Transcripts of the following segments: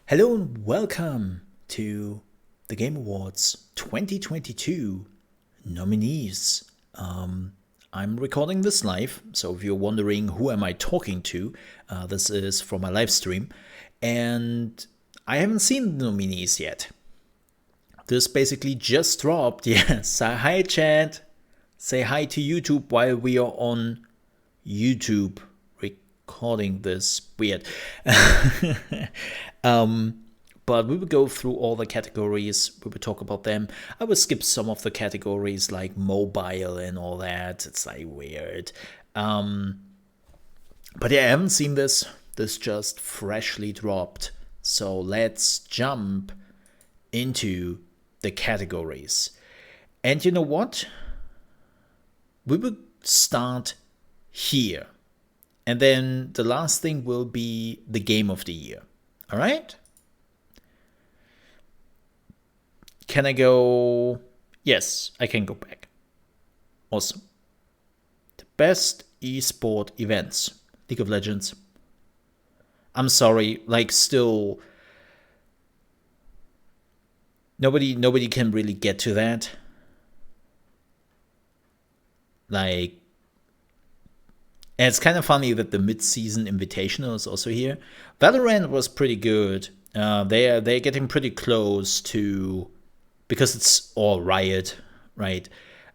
Hello and welcome to the Game Awards 2022 nominees. I'm recording this live, so if you're wondering who am I talking to, this is from my live stream, and I haven't seen the nominees yet. This basically just dropped. Yeah, say hi chat, say hi to YouTube while we are on YouTube recording this. Weird. But we will go through all the categories. We will talk about them. I will skip some of the categories like mobile and all that. It's like weird. But yeah, I haven't seen this. This just freshly dropped. So let's jump into the categories. And you know what? We will start here. And then the last thing will be the game of the year. All right? Can I go? Yes, I can go back. Awesome. The best esport events. League of Legends. I'm sorry, like still nobody can really get to that. Like, and it's kind of funny that the mid-season invitational is also here. Valorant was pretty good. They're getting pretty close to, because it's all Riot, right?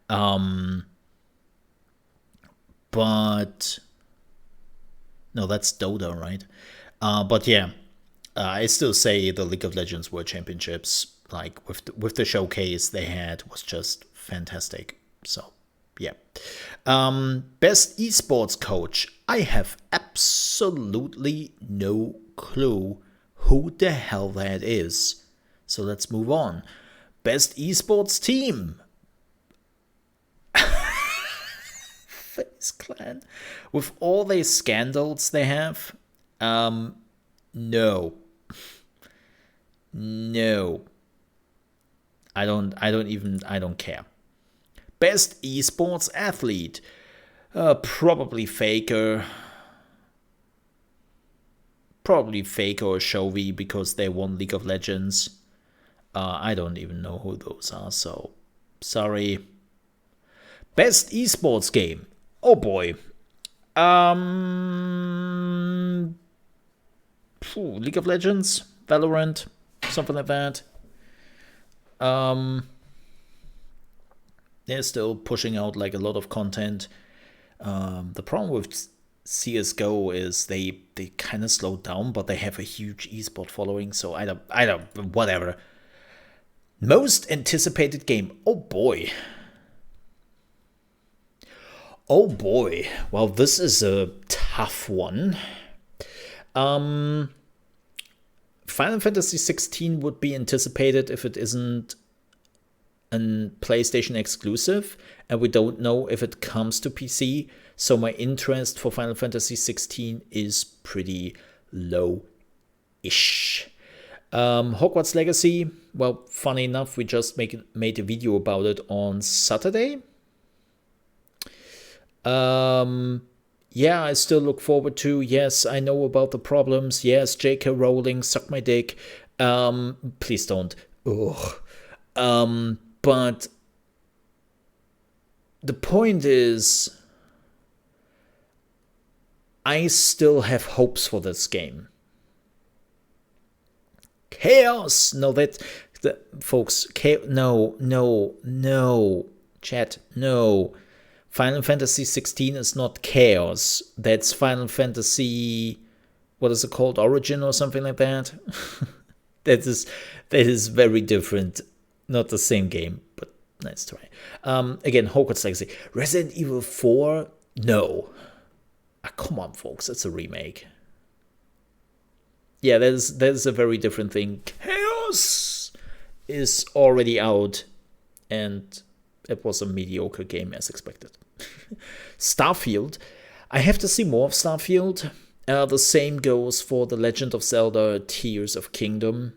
But no, that's Dota, right? But yeah, I still say the League of Legends World Championships, like with the showcase they had, was just fantastic. So yeah. Best esports coach. I have absolutely no clue who the hell that is. So let's move on. Best esports team. FaZe Clan. With all the scandals they have, no. No. I don't care. Best esports athlete. Probably Faker. Probably Faker or Chovy because they won League of Legends. I don't even know who those are, so sorry. Best esports game. Oh boy. League of Legends, Valorant, something like that. They're still pushing out like a lot of content. The problem with CS:GO is they kind of slowed down, but they have a huge esport following. So I don't whatever. Most anticipated game. Oh boy. Oh boy. Well, this is a tough one. Final Fantasy 16 would be anticipated if it isn't a PlayStation exclusive, and we don't know if it comes to PC. So my interest for Final Fantasy 16 is pretty low-ish. Hogwarts Legacy. Well, funny enough, we just made a video about it on Saturday. Yeah, I still look forward to. Yes, I know about the problems. Yes, J.K. Rowling, suck my dick. Please don't. Ugh. But the point is, I still have hopes for this game. Chaos! No, folks, no. Chat, no. Final Fantasy 16 is not Chaos. That's Final Fantasy, what is it called? Origin or something like that? That is very different. Not the same game, but nice try. Again, Hogwarts Legacy. Resident Evil 4? No. Come on, folks. It's a remake. Yeah, there's a very different thing. Chaos is already out, and it was a mediocre game as expected. Starfield. I have to see more of Starfield. The same goes for The Legend of Zelda Tears of Kingdom.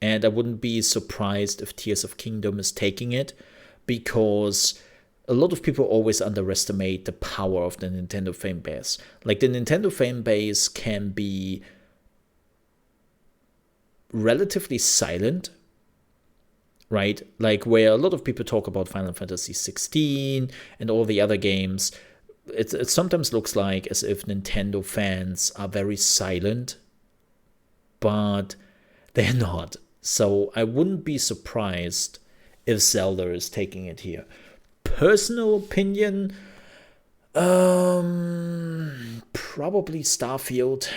And I wouldn't be surprised if Tears of Kingdom is taking it, because a lot of people always underestimate the power of the Nintendo fan base. Like, the Nintendo fan base can be relatively silent, right? Like where a lot of people talk about Final Fantasy 16 and all the other games, it sometimes looks like as if Nintendo fans are very silent, but they're not. So I wouldn't be surprised if Zelda is taking it here. Personal opinion, probably Starfield.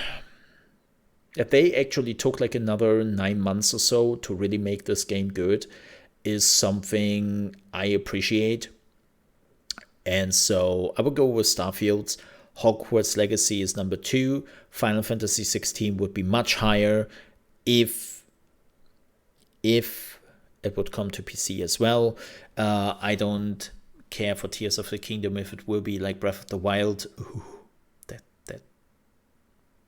If they actually took like another 9 months or so to really make this game good, is something I appreciate. And so I would go with Starfield. Hogwarts Legacy is number 2. Final Fantasy 16 would be much higher if it would come to PC as well. I don't care for Tears of the Kingdom if it will be like Breath of the Wild. Ooh, that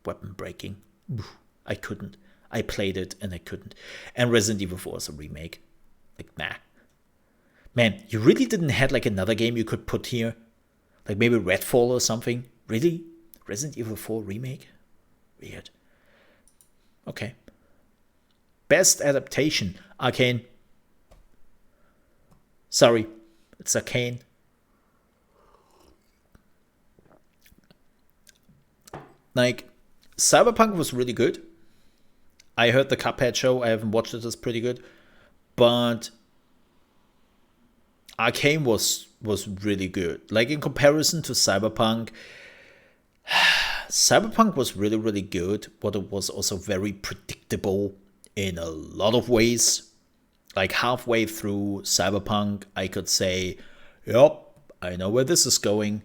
weapon breaking. Ooh, I couldn't. I played it and I couldn't. And Resident Evil 4 is a remake. Like, nah. Man, you really didn't have like another game you could put here? Like maybe Redfall or something? Really? Resident Evil 4 remake? Weird. Okay. Best adaptation. Arcane. Sorry. It's Arcane. Like, Cyberpunk was really good. I heard the Cuphead show. I haven't watched it. It's pretty good. But Arcane was really good. Like in comparison to Cyberpunk, Cyberpunk was really, really good, but it was also very predictable in a lot of ways. Like halfway through Cyberpunk, I could say, yup, I know where this is going.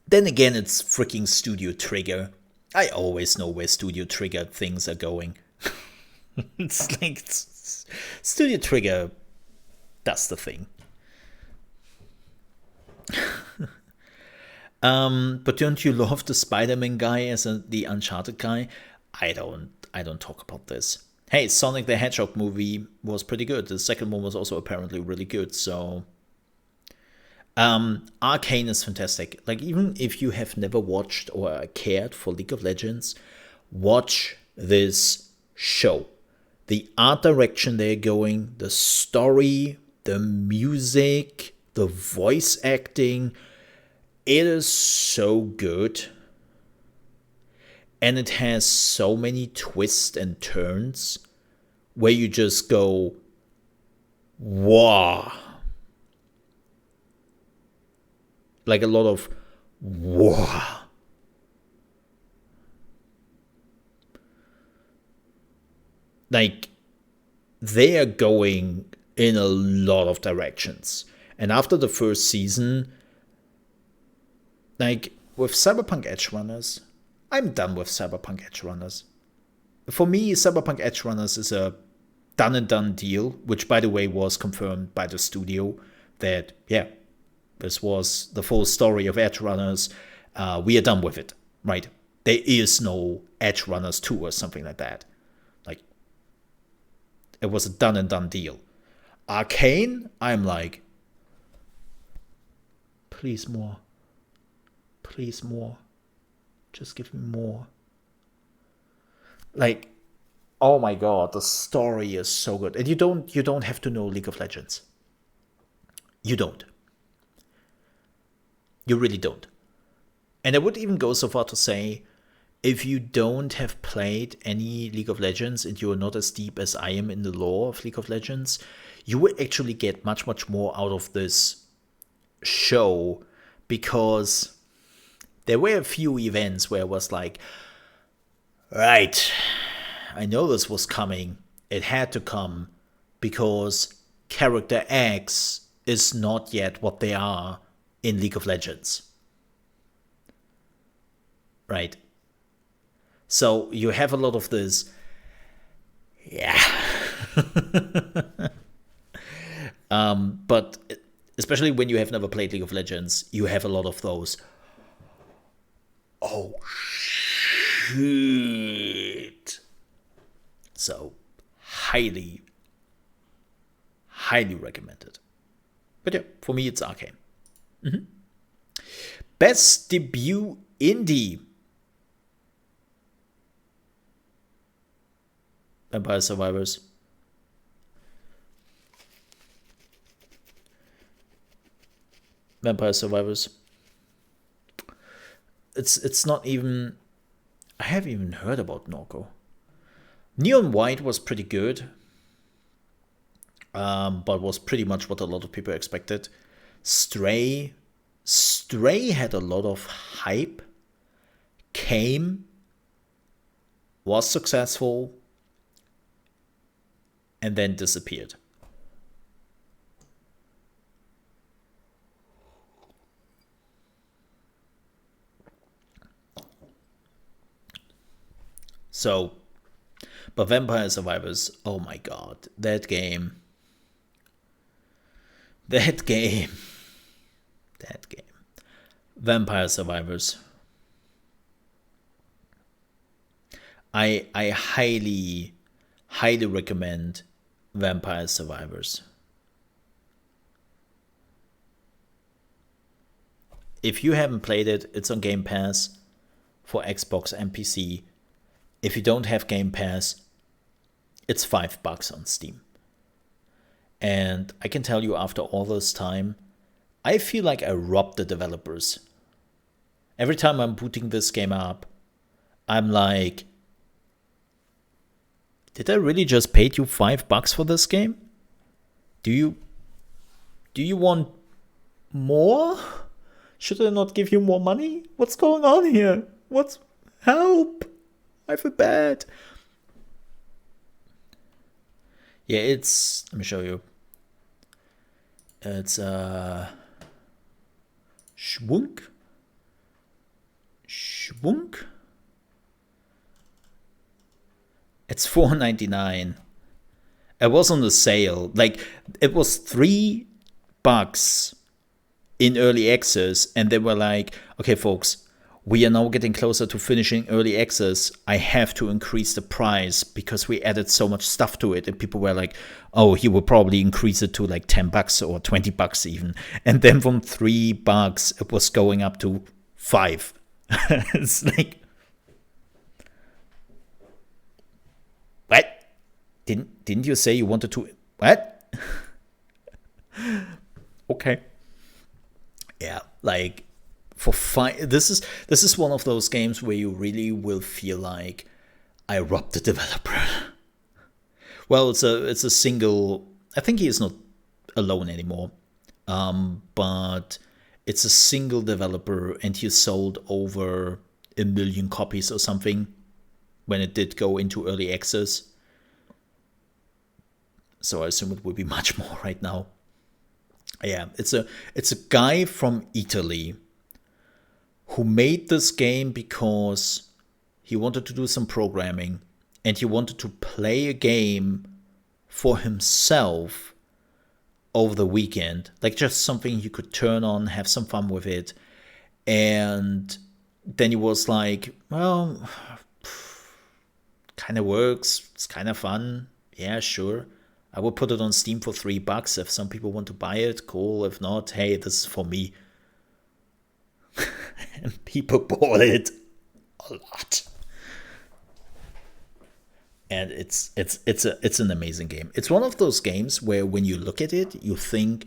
Then again, it's freaking Studio Trigger. I always know where Studio Trigger things are going. It's like Studio Trigger does the thing. But don't you love the Spider-Man guy as the Uncharted guy? I don't talk about this. Hey, Sonic the Hedgehog movie was pretty good. The second one was also apparently really good. So, Arcane is fantastic. Like even if you have never watched or cared for League of Legends, watch this show. The art direction they're going, the story, the music, the voice acting, it is so good. And it has so many twists and turns where you just go, wow. Like a lot of wow. Like they are going in a lot of directions. And after the first season, like with Cyberpunk Edgerunners, I'm done with Cyberpunk Edgerunners. For me, Cyberpunk Edgerunners is a done and done deal, which by the way was confirmed by the studio that, yeah, this was the full story of Edgerunners. We are done with it, right? There is no Edgerunners 2 or something like that. Like, it was a done and done deal. Arcane, I'm like, please more. Please more. Just give me more. Like, oh my god, the story is so good. And you don't have to know League of Legends. You don't. You really don't. And I would even go so far to say, if you don't have played any League of Legends and you are not as deep as I am in the lore of League of Legends, you will actually get much, much more out of this show, because there were a few events where it was like, right, I know this was coming. It had to come because character X is not yet what they are in League of Legends. Right? So you have a lot of this, yeah. But especially when you have never played League of Legends, you have a lot of those, oh shit. So highly, highly recommended. But yeah, for me it's Arcane. Best debut indie. Vampire Survivors. Vampire Survivors. It's not even. I haven't even heard about Norco. Neon White was pretty good, but was pretty much what a lot of people expected. Stray had a lot of hype, came, was successful, and then disappeared. So, but Vampire Survivors, oh my god, that game. Vampire Survivors. I highly recommend Vampire Survivors. If you haven't played it, it's on Game Pass for Xbox and PC. If you don't have Game Pass, it's $5 on Steam. And I can tell you, after all this time, I feel like I robbed the developers. Every time I'm booting this game up, I'm like, did I really just pay you $5 for this game? Do you want more? Should I not give you more money? What's going on here? Help? I feel bad. Yeah, let me show you. It's Schwunk. It's $4.99. It was on the sale. Like, it was $3 in early access, and they were like, okay, folks, we are now getting closer to finishing early access. I have to increase the price because we added so much stuff to it. And people were like, oh, he will probably increase it to like $10 or $20 even. And then from $3, it was going up to $5. It's like, what? Didn't you say you wanted to? What? Okay. Yeah, like, for this is one of those games where you really will feel like I robbed the developer. Well, it's a single. I think he is not alone anymore, but it's a single developer, and he sold over 1 million copies or something when it did go into early access. So I assume it will be much more right now. Yeah, it's a guy from Italy who made this game because he wanted to do some programming and he wanted to play a game for himself over the weekend, like just something you could turn on, have some fun with it. And then he was like, well, kind of works, it's kind of fun, yeah, sure, I will put it on Steam for $3. If some people want to buy it, cool. If not, hey, this is for me. And people bought it a lot. And it's an amazing game. It's one of those games where when you look at it, you think,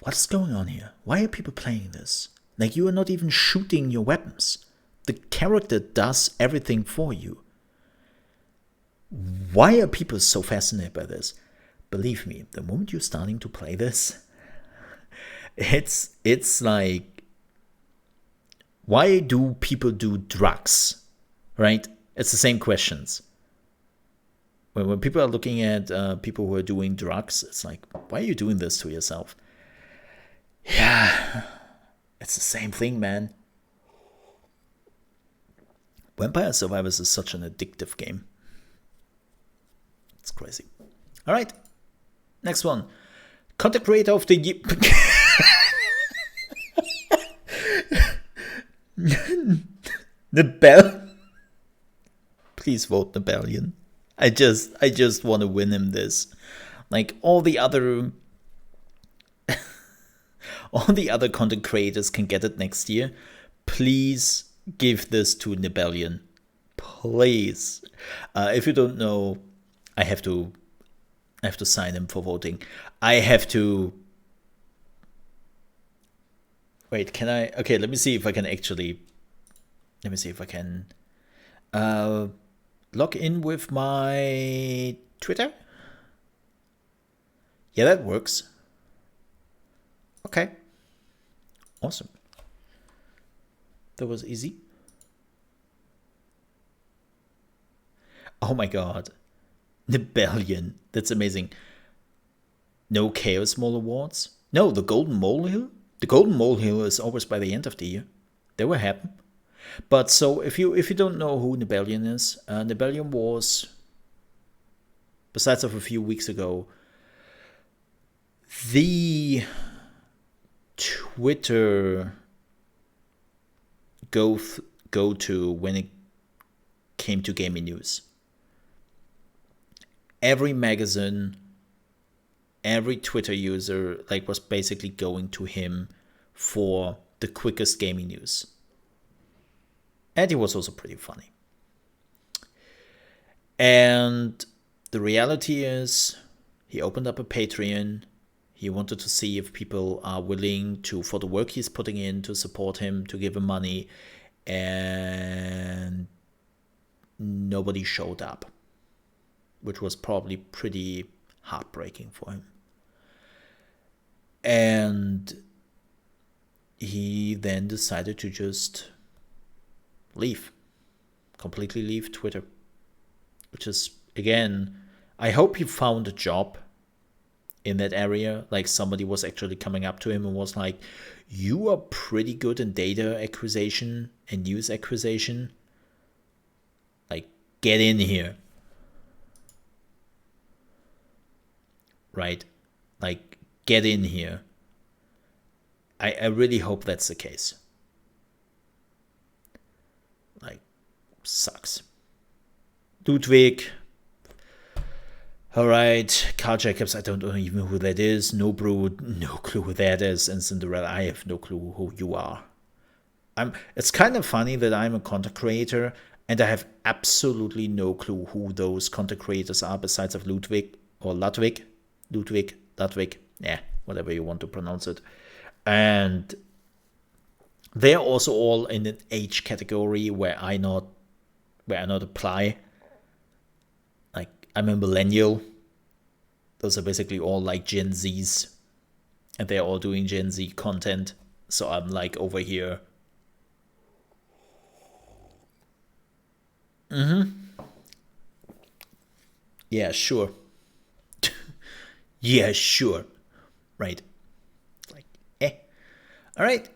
what's going on here? Why are people playing this? Like, you are not even shooting your weapons. The character does everything for you. Why are people so fascinated by this? Believe me, the moment you're starting to play this, it's like, why do people do drugs, right? It's the same questions. When people are looking at people who are doing drugs, it's like, why are you doing this to yourself? Yeah, it's the same thing, man. Vampire Survivors is such an addictive game. It's crazy. All right, next one. Content creator of the year. Please vote Nebellion. I just want to win him this. Like, all the other content creators can get it next year. Please give this to Nebellion. Please. If you don't know, I have to sign him for voting. I have to wait. Can I? Okay, let me see if I can actually. Let me see if I can log in with my Twitter. Yeah, that works. Okay. Awesome. That was easy. Oh my god. Rebellion. That's amazing. No ChaosMole awards? No, the Golden Molehill? The Golden Molehill is always by the end of the year. They will happen. But so if you don't know who Rebellion is, Rebellion was, besides of a few weeks ago, the Twitter go to when it came to gaming news. Every magazine, every Twitter user was basically going to him for the quickest gaming news. And he was also pretty funny. And the reality is, he opened up a Patreon. He wanted to see if people are willing to, for the work he's putting in, to support him, to give him money. And nobody showed up, which was probably pretty heartbreaking for him. And he then decided to just completely leave Twitter, which is, again, I hope he found a job in that area. Like somebody was actually coming up to him and was like, you are pretty good in data acquisition and news acquisition. Like, get in here. Right? Like, get in here. I really hope that's the case. Like, sucks. Ludwig. Alright, Carl Jacobs, I don't know even who that is. No Brew, no clue who that is. And Cinderella, I have no clue who you are. It's kind of funny that I'm a content creator and I have absolutely no clue who those content creators are besides of Ludwig, yeah, whatever you want to pronounce it. And they're also all in an age category where I not apply. Like, I'm a millennial. Those are basically all like Gen Zs. And they're all doing Gen Z content. So I'm like over here. Yeah, sure. Yeah, sure. Right. Like, All right.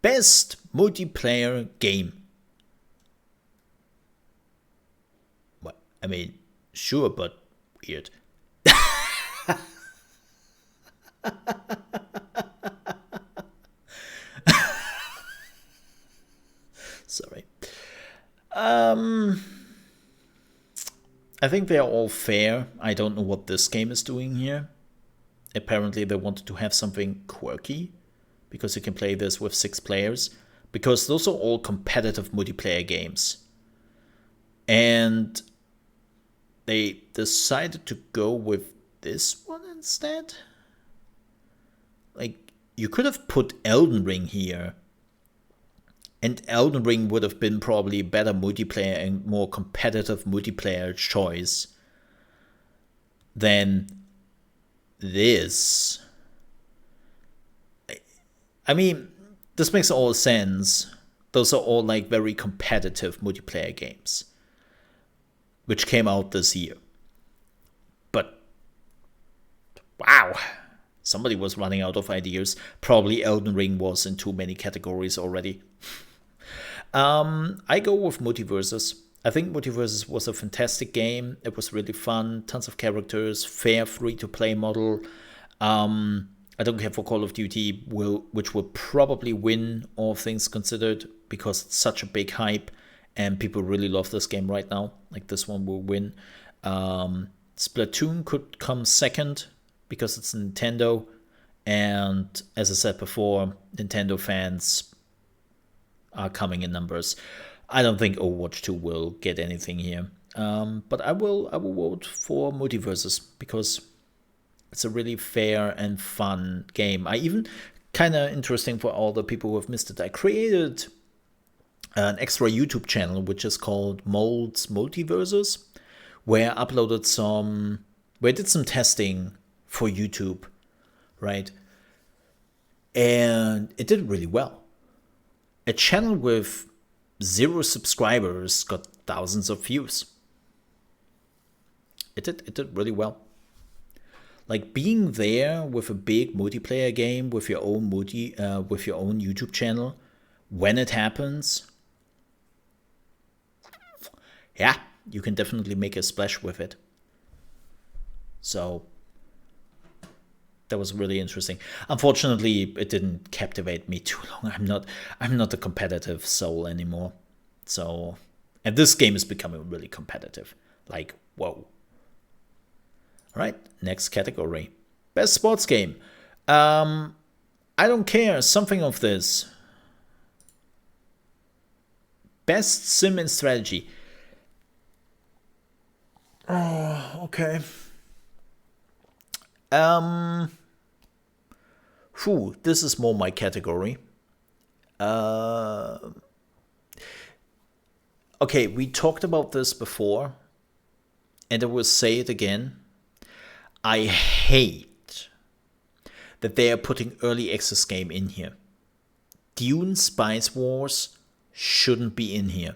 Best multiplayer game. What? I mean, sure, but weird. Sorry. I think they're all fair. I don't know what this game is doing here. Apparently they wanted to have something quirky, because you can play this with 6 players, because those are all competitive multiplayer games. And they decided to go with this one instead. Like, you could have put Elden Ring here, and Elden Ring would have been probably a better multiplayer and more competitive multiplayer choice than this. I mean, this makes all sense. Those are all like very competitive multiplayer games, which came out this year. But wow, somebody was running out of ideas. Probably Elden Ring was in too many categories already. I go with Multiversus. I think Multiversus was a fantastic game. It was really fun. Tons of characters. Fair free-to-play model. I don't care for Call of Duty, which will probably win, all things considered, because it's such a big hype and people really love this game right now. Like, this one will win. Splatoon could come second because it's Nintendo. And as I said before, Nintendo fans are coming in numbers. I don't think Overwatch 2 will get anything here. But I will vote for Multiverses because it's a really fair and fun game. I even kind of interesting for all the people who have missed it. I created an extra YouTube channel which is called Mold's Multiverses, where I uploaded where I did some testing for YouTube, right? And it did really well. A channel with 0 subscribers got thousands of views. It did really well. Like being there with a big multiplayer game with your own with your own YouTube channel, when it happens, yeah, you can definitely make a splash with it. So that was really interesting. Unfortunately, it didn't captivate me too long. I'm not a competitive soul anymore. So, and this game is becoming really competitive. Like, whoa. All right, next category. Best sports game. I don't care. Something of this. Best sim and strategy. Oh, okay. This is more my category. Okay, we talked about this before, and I will say it again. I hate that they are putting early access game in here. Dune Spice Wars shouldn't be in here.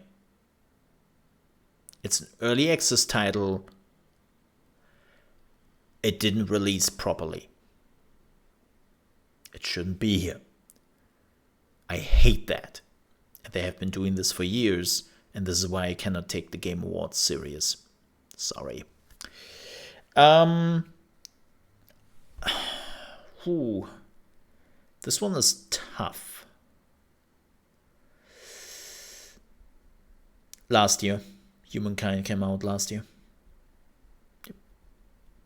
It's an early access title. It didn't release properly. It shouldn't be here. I hate that. And they have been doing this for years, and this is why I cannot take the Game Awards serious. Sorry. This one is tough. Last year. Humankind came out last year. Yep.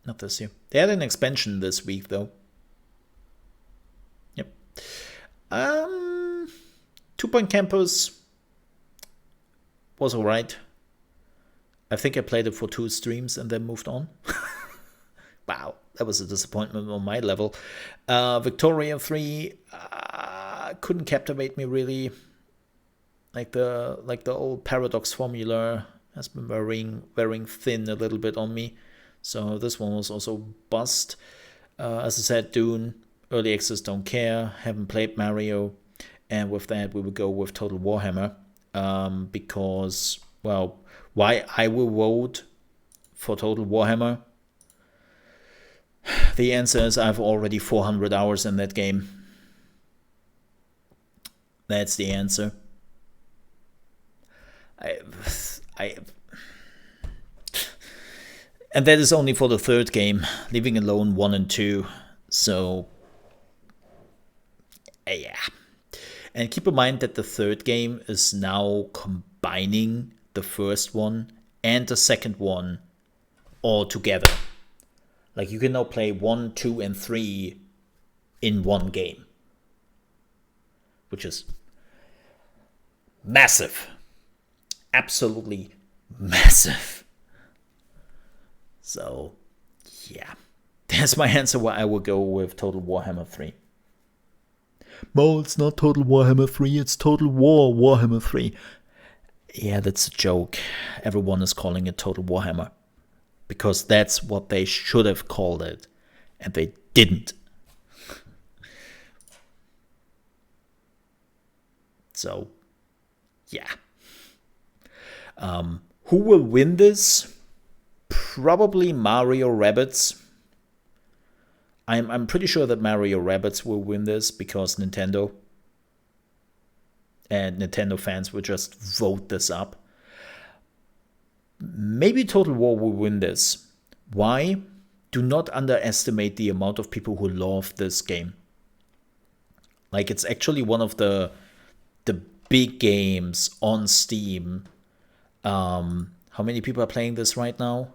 Not this year. They had an expansion this week, though. Yep. 2 Point Campus was alright. I think I played it for 2 streams and then moved on. Wow, that was a disappointment on my level. Victoria 3 couldn't captivate me really. Like the old Paradox formula has been wearing thin a little bit on me. So this one was also bust. As I said, Dune, early access, don't care. Haven't played Mario. And with that, we will go with Total Warhammer. Because, well, why I will vote for Total Warhammer? The answer is I've already 400 hours in that game. That's the answer. And that is only for the 3rd game, leaving alone 1 and 2. So, yeah. And keep in mind that the 3rd game is now combining the 1st one and the 2nd one all together. Like you can now play 1, 2, and 3 in one game, which is massive. Absolutely massive. So, yeah. That's my answer why I will go with Total Warhammer 3. Mo, it's not Total Warhammer 3, it's Total War Warhammer 3. Yeah, that's a joke. Everyone is calling it Total Warhammer. Because that's what they should have called it. And they didn't. So, yeah. Who will win this? Probably Mario Rabbids. I'm pretty sure that Mario Rabbids will win this because Nintendo and Nintendo fans will just vote this up. Maybe Total War will win this. Why? Do not underestimate the amount of people who love this game. Like, it's actually one of the big games on Steam. How many people are playing this right now?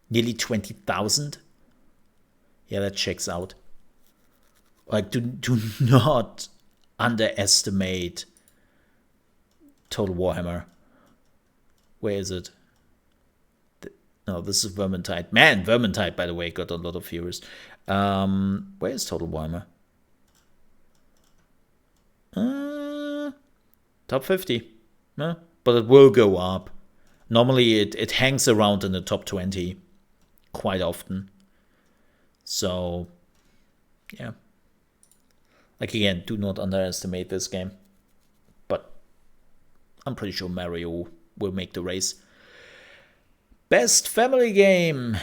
Nearly 20,000? Yeah, that checks out. Like, do not underestimate Total Warhammer. Where is it? No, this is Vermintide. Man, Vermintide, by the way, got a lot of viewers. Where is Total Warhammer? Top 50. But it will go up. Normally it hangs around in the top 20 quite often. So, yeah. Like, again, do not underestimate this game. But I'm pretty sure Mario will make the race. Best family game.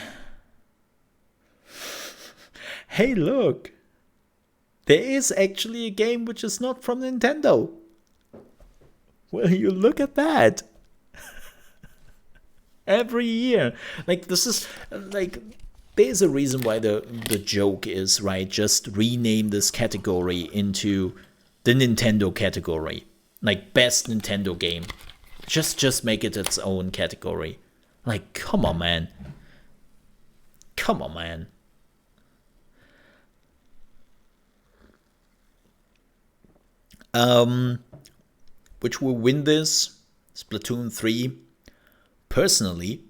Hey, look. There is actually a game which is not from Nintendo. Will you look at that? Every year. Like, this is, like, there's a reason why the joke is, right, just rename this category into the Nintendo category. Like, best Nintendo game. Just make it its own category. Like, come on, man. Come on, man. Which will win this? Splatoon 3. Personally,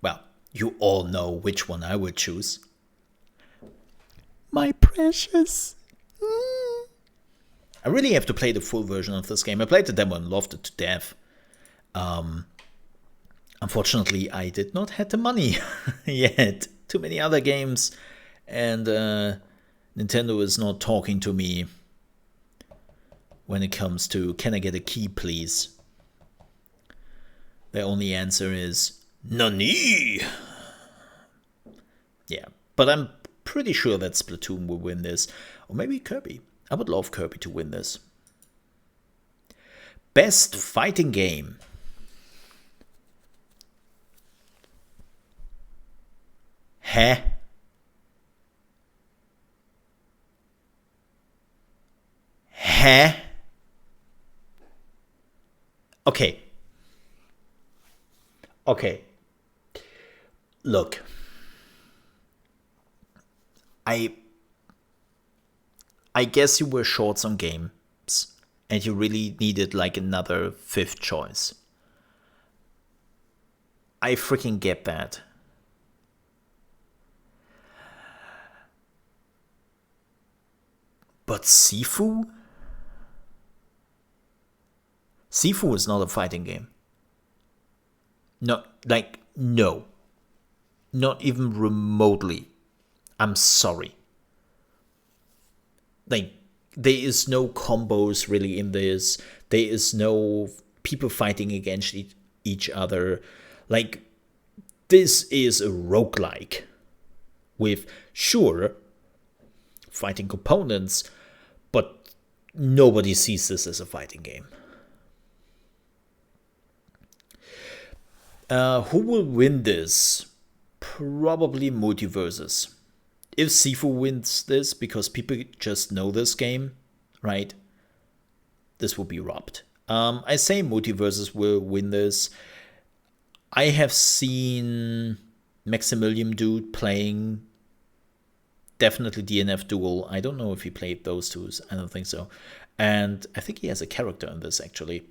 well, you all know which one I would choose. My precious. I really have to play the full version of this game. I played the demo and loved it to death. Unfortunately, I did not have the money yet. Too many other games, and Nintendo is not talking to me when it comes to, can I get a key, please? Their only answer is, Nani! Yeah, but I'm pretty sure that Splatoon will win this. Or maybe Kirby. I would love Kirby to win this. Best fighting game. Huh? Huh? Okay. Okay. Look. I guess you were short on games and you really needed like another fifth choice. I freaking get that. But Sifu? Sifu is not a fighting game. No, like, no. Not even remotely. I'm sorry. Like, there is no combos really in this. There is no people fighting against each other. Like, this is a roguelike with, sure, fighting components, but nobody sees this as a fighting game. Who will win this? Probably Multiverses. If Sifu wins this, because people just know this game, right? This will be robbed. I say Multiverses will win this. I have seen Maximilian Dude playing definitely DNF Duel. I don't know if he played those two. I don't think so. And I think he has a character in this, actually,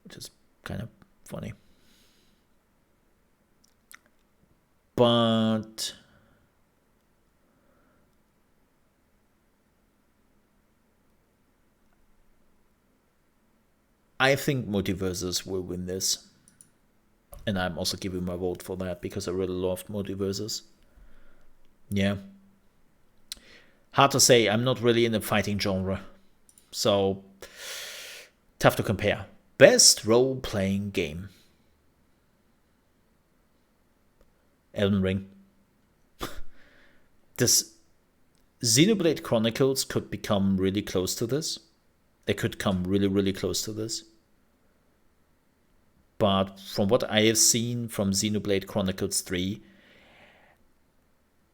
which is kind of funny. But I think Multiverses will win this. And I'm also giving my vote for that because I really loved Multiverses. Yeah. Hard to say. I'm not really in the fighting genre. So, tough to compare. Best role-playing game. Elden Ring. This Xenoblade Chronicles could become really close to this. They could come really, really close to this. But from what I have seen from Xenoblade Chronicles 3,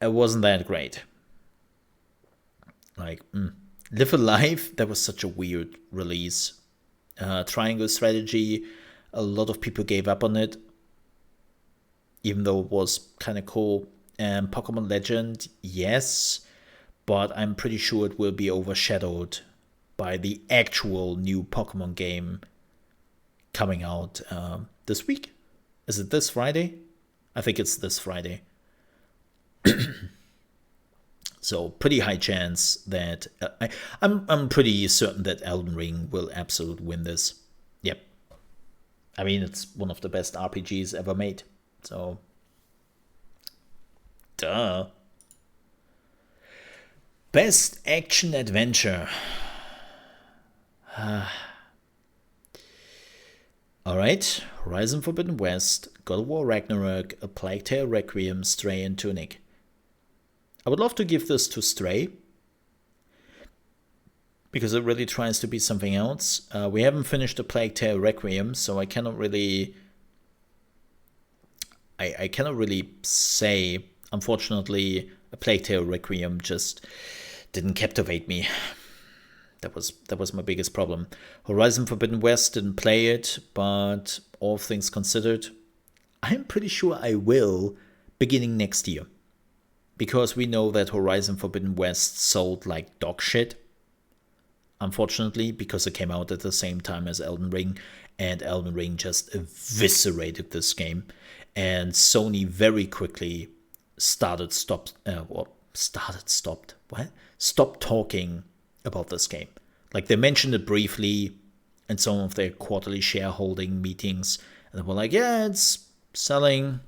it wasn't that great. Like, Live Alive, that was such a weird release. Triangle Strategy, a lot of people gave up on it, even though it was kind of cool. And Pokemon Legend, yes, but I'm pretty sure it will be overshadowed by the actual new Pokemon game coming out this week. Is it this Friday? I think it's this Friday. So pretty high chance that I'm pretty certain that Elden Ring will absolutely win this. Yep. I mean, it's one of the best RPGs ever made. So, duh. Best action adventure. Alright, Horizon Forbidden West, God of War Ragnarok, A Plague Tale Requiem, Stray, and Tunic. I would love to give this to Stray, because it really tries to be something else. We haven't finished A Plague Tale Requiem, so I cannot really... I cannot really say, unfortunately, A Plague Tale Requiem just didn't captivate me. That was my biggest problem. Horizon Forbidden West, didn't play it, but all things considered, I'm pretty sure I will beginning next year. Because we know that Horizon Forbidden West sold like dog shit. Unfortunately, because it came out at the same time as Elden Ring, and Elden Ring just eviscerated this game. And Sony very quickly stopped talking about this game. Like, they mentioned it briefly in some of their quarterly shareholding meetings, and they were like, yeah, it's selling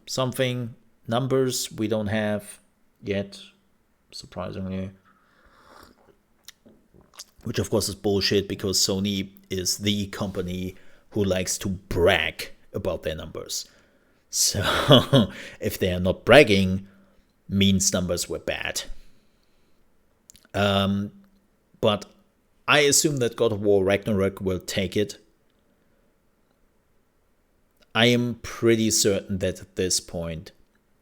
something, numbers we don't have yet, surprisingly. Which of course is bullshit, because Sony is the company who likes to brag about their numbers. So if they are not bragging, means numbers were bad. But I assume that God of War Ragnarok will take it. I am pretty certain that at this point,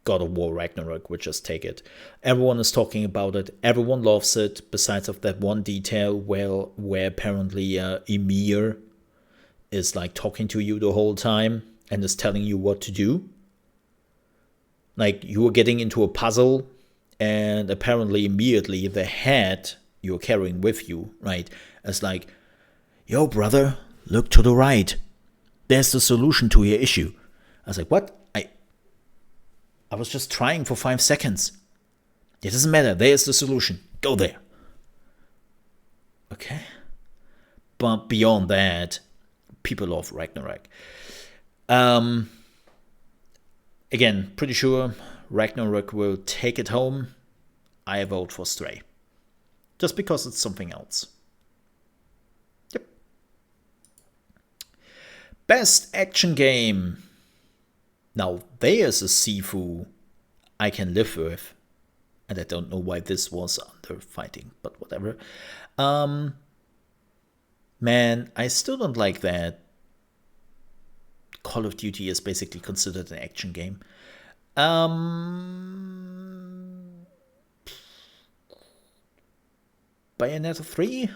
God of War Ragnarok will just take it. Everyone is talking about it. Everyone loves it, besides of that one detail where apparently Ymir is like talking to you the whole time and is telling you what to do. Like, you are getting into a puzzle, and apparently immediately the head you're carrying with you, right, is like, yo, brother, look to the right. There's the solution to your issue. I was like, what? I was just trying for 5 seconds. It doesn't matter. There's the solution. Go there. Okay. But beyond that, people love Ragnarok. Again, pretty sure Ragnarok will take it home. I vote for Stray. Just because it's something else. Yep. Best action game. Now, there's a Sifu I can live with. And I don't know why this was under fighting, but whatever. Man, I still don't like that Call of Duty is basically considered an action game. Bayonetta 3,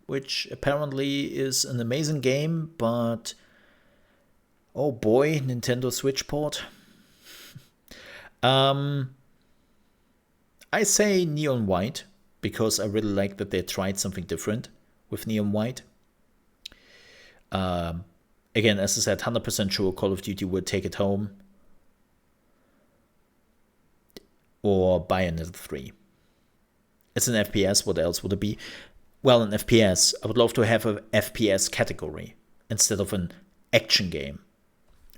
which apparently is an amazing game, but oh boy, Nintendo Switch port. I say Neon White, because I really like that they tried something different with Neon White. Again, as I said, 100% sure Call of Duty would take it home. Or Bayonetta 3. It's an FPS, what else would it be? Well, an FPS, I would love to have an FPS category instead of an action game.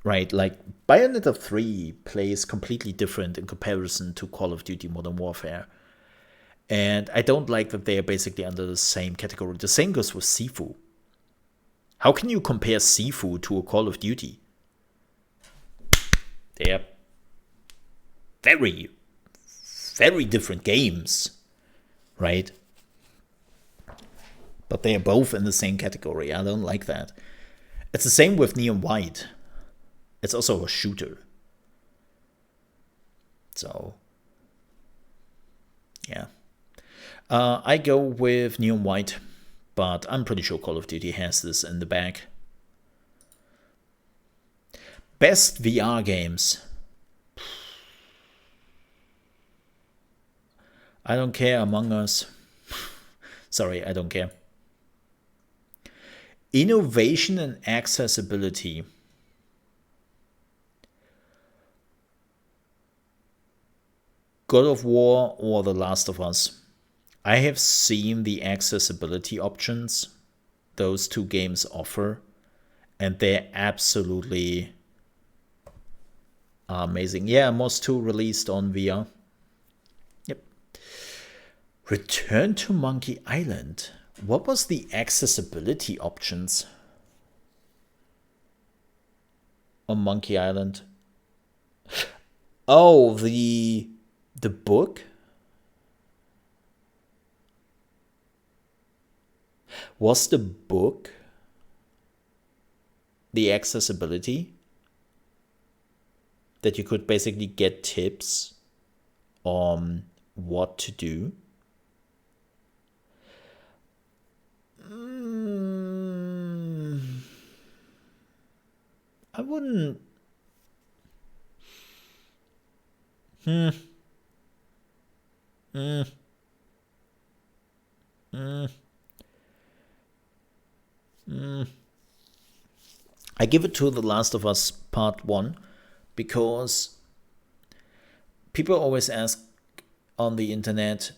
Right, like Bayonetta 3 plays completely different in comparison to Call of Duty Modern Warfare. And I don't like that they are basically under the same category. The same goes with Sifu. How can you compare Sifu to a Call of Duty? They're very, very different games, right? But they are both in the same category. I don't like that. It's the same with Neon White. It's also a shooter. So, yeah. I go with Neon White, but I'm pretty sure Call of Duty has this in the bag. Best VR games. I don't care. Among Us. Sorry, I don't care. Innovation and accessibility. God of War or The Last of Us. I have seen the accessibility options those two games offer, and they're absolutely amazing. Yeah, Moss 2 released on VR. Yep. Return to Monkey Island. What was the accessibility options on Monkey Island? Oh, the book? Was the book the accessibility? That you could basically get tips on what to do? I wouldn't. I give it to The Last of Us Part 1 because people always ask on the internet,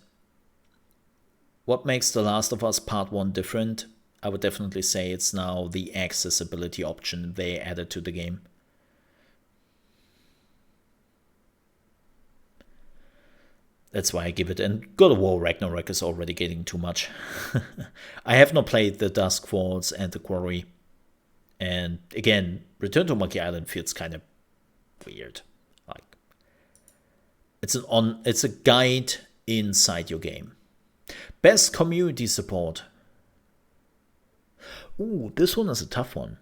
what makes The Last of Us Part 1 different? I would definitely say it's now the accessibility option they added to the game. That's why I give it. And God of War Ragnarok is already getting too much. I have not played the Dusk Falls and the Quarry. And again, Return to Monkey Island feels kind of weird. Like it's a guide inside your game. Best community support. Ooh, this one is a tough one.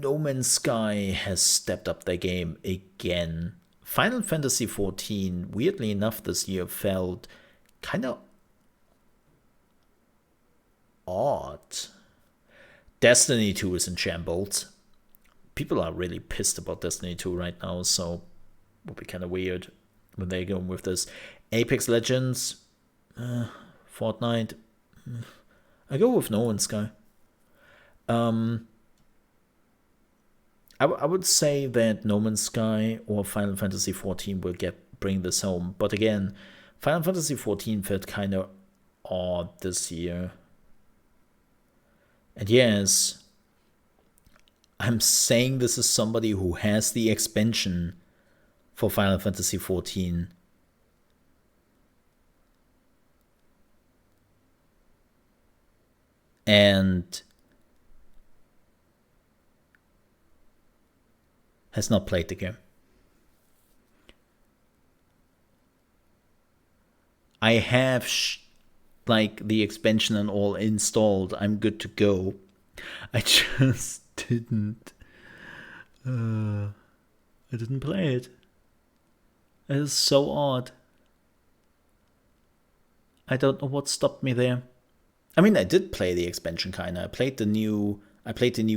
No Man's Sky has stepped up their game again. Final Fantasy XIV, weirdly enough, this year felt kind of odd. Destiny 2 is in shambles. People are really pissed about Destiny 2 right now, so it would be kind of weird when they go with this. Apex Legends, Fortnite. I go with No Man's Sky. I would say that No Man's Sky or Final Fantasy XIV will bring this home. But again, Final Fantasy XIV felt kind of odd this year. And yes, I'm saying this is somebody who has the expansion for Final Fantasy XIV. And has not played the game. I have like the expansion and all installed. I'm good to go. I just didn't. I didn't play it. It is so odd. I don't know what stopped me there. I mean, I did play the expansion kinda. I played the new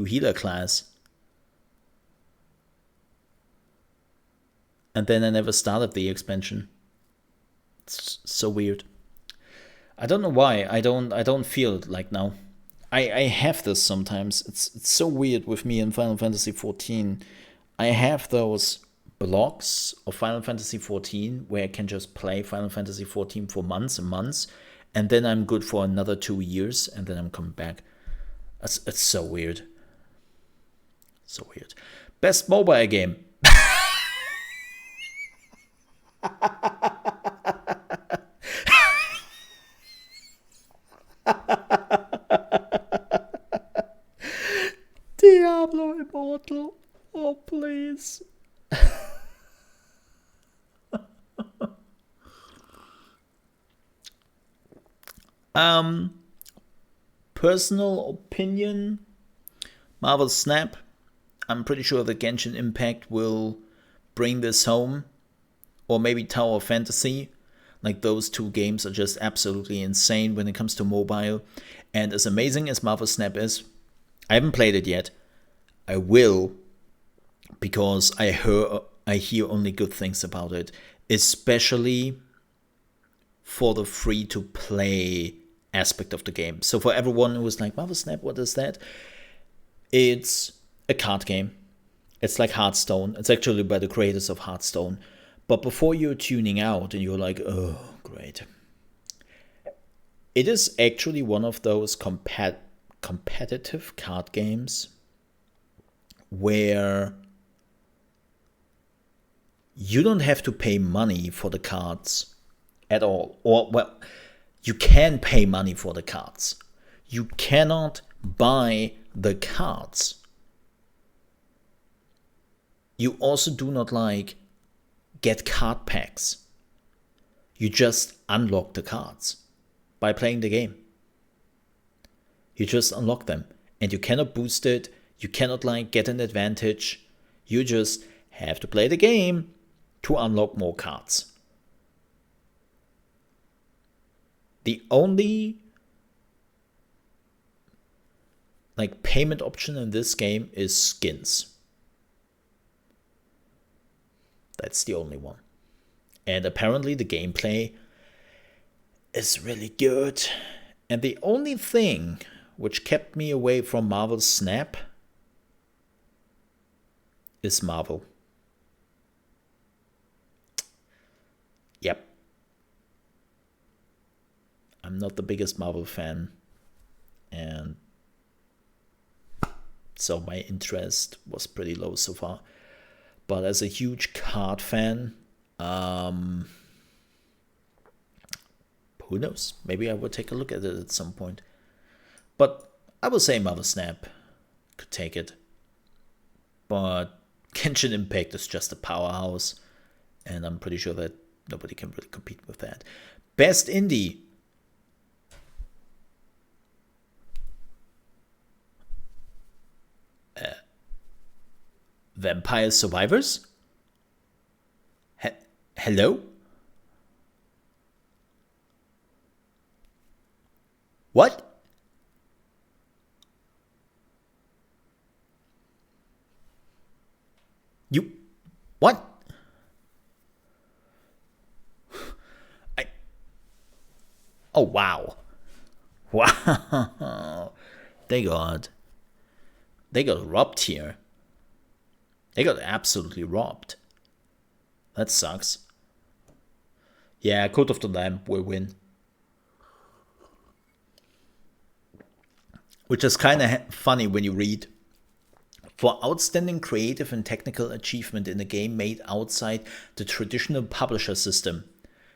healer class. And then I never started the expansion. It's so weird. I don't know why. I don't feel it like now. I have this sometimes. It's so weird with me in Final Fantasy XIV. I have those blocks of Final Fantasy XIV where I can just play Final Fantasy XIV for months and months, and then I'm good for another 2 years, and then I'm coming back. It's so weird. So weird. Best mobile game. Diablo Immortal. Oh, please. Personal opinion, Marvel Snap. I'm pretty sure the Genshin Impact will bring this home. Or maybe Tower of Fantasy. Like, those two games are just absolutely insane when it comes to mobile. And as amazing as Marvel Snap is, I haven't played it yet. I will, because I I hear only good things about it, especially for the free-to-play aspect of the game. So for everyone who is like, Marvel Snap, what is that? It's a card game. It's like Hearthstone. It's actually by the creators of Hearthstone. But before you're tuning out and you're like, oh, great. It is actually one of those competitive card games where you don't have to pay money for the cards at all. Or, well, you can pay money for the cards. You cannot buy the cards. You also do not get card packs. You just unlock the cards by playing the game. You just unlock them and you cannot boost it. You cannot get an advantage. You just have to play the game to unlock more cards. The only payment option in this game is skins. That's the only one. And apparently the gameplay is really good. And the only thing which kept me away from Marvel Snap is Marvel. Yep. I'm not the biggest Marvel fan. And so my interest was pretty low so far. But as a huge card fan, who knows? Maybe I would take a look at it at some point. But I would say Marvel Snap could take it. But Genshin Impact is just a powerhouse. And I'm pretty sure that nobody can really compete with that. Best Indie. Vampire Survivors? Hello? What? You... What? Oh, wow. Wow. They got robbed here. They got absolutely robbed. That sucks. Yeah, Code of the Lamb will win. Which is kind of funny when you read. For outstanding creative and technical achievement in a game made outside the traditional publisher system.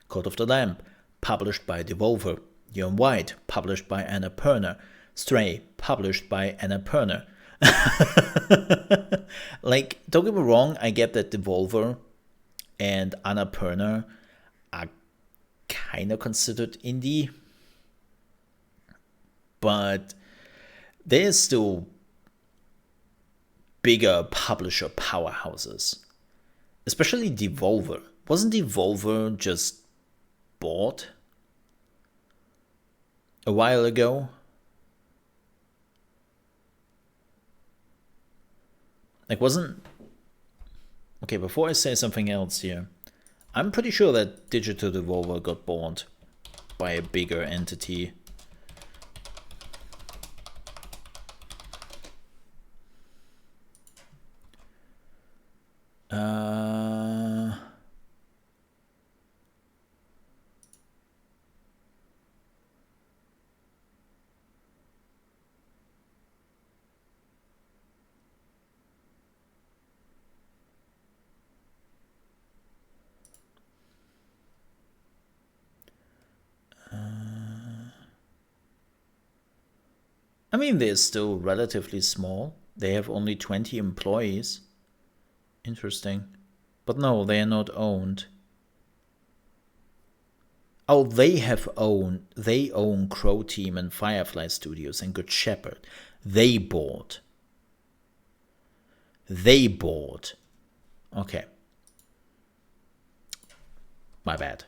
Code of the Lamb, published by Devolver. You're White, published by Annapurna. Stray, published by Annapurna. Don't get me wrong, I get that Devolver and Annapurna are kind of considered indie, but there's still bigger publisher powerhouses, especially Devolver. Wasn't Devolver just bought a while ago? Wasn't... Okay, before I say something else here, I'm pretty sure that Digital Devolver got bought by a bigger entity. I mean, they're still relatively small. They have only 20 employees. Interesting. But no, they are not owned. Oh, they own Crow Team and Firefly Studios and Good Shepherd. They bought. Okay. My bad.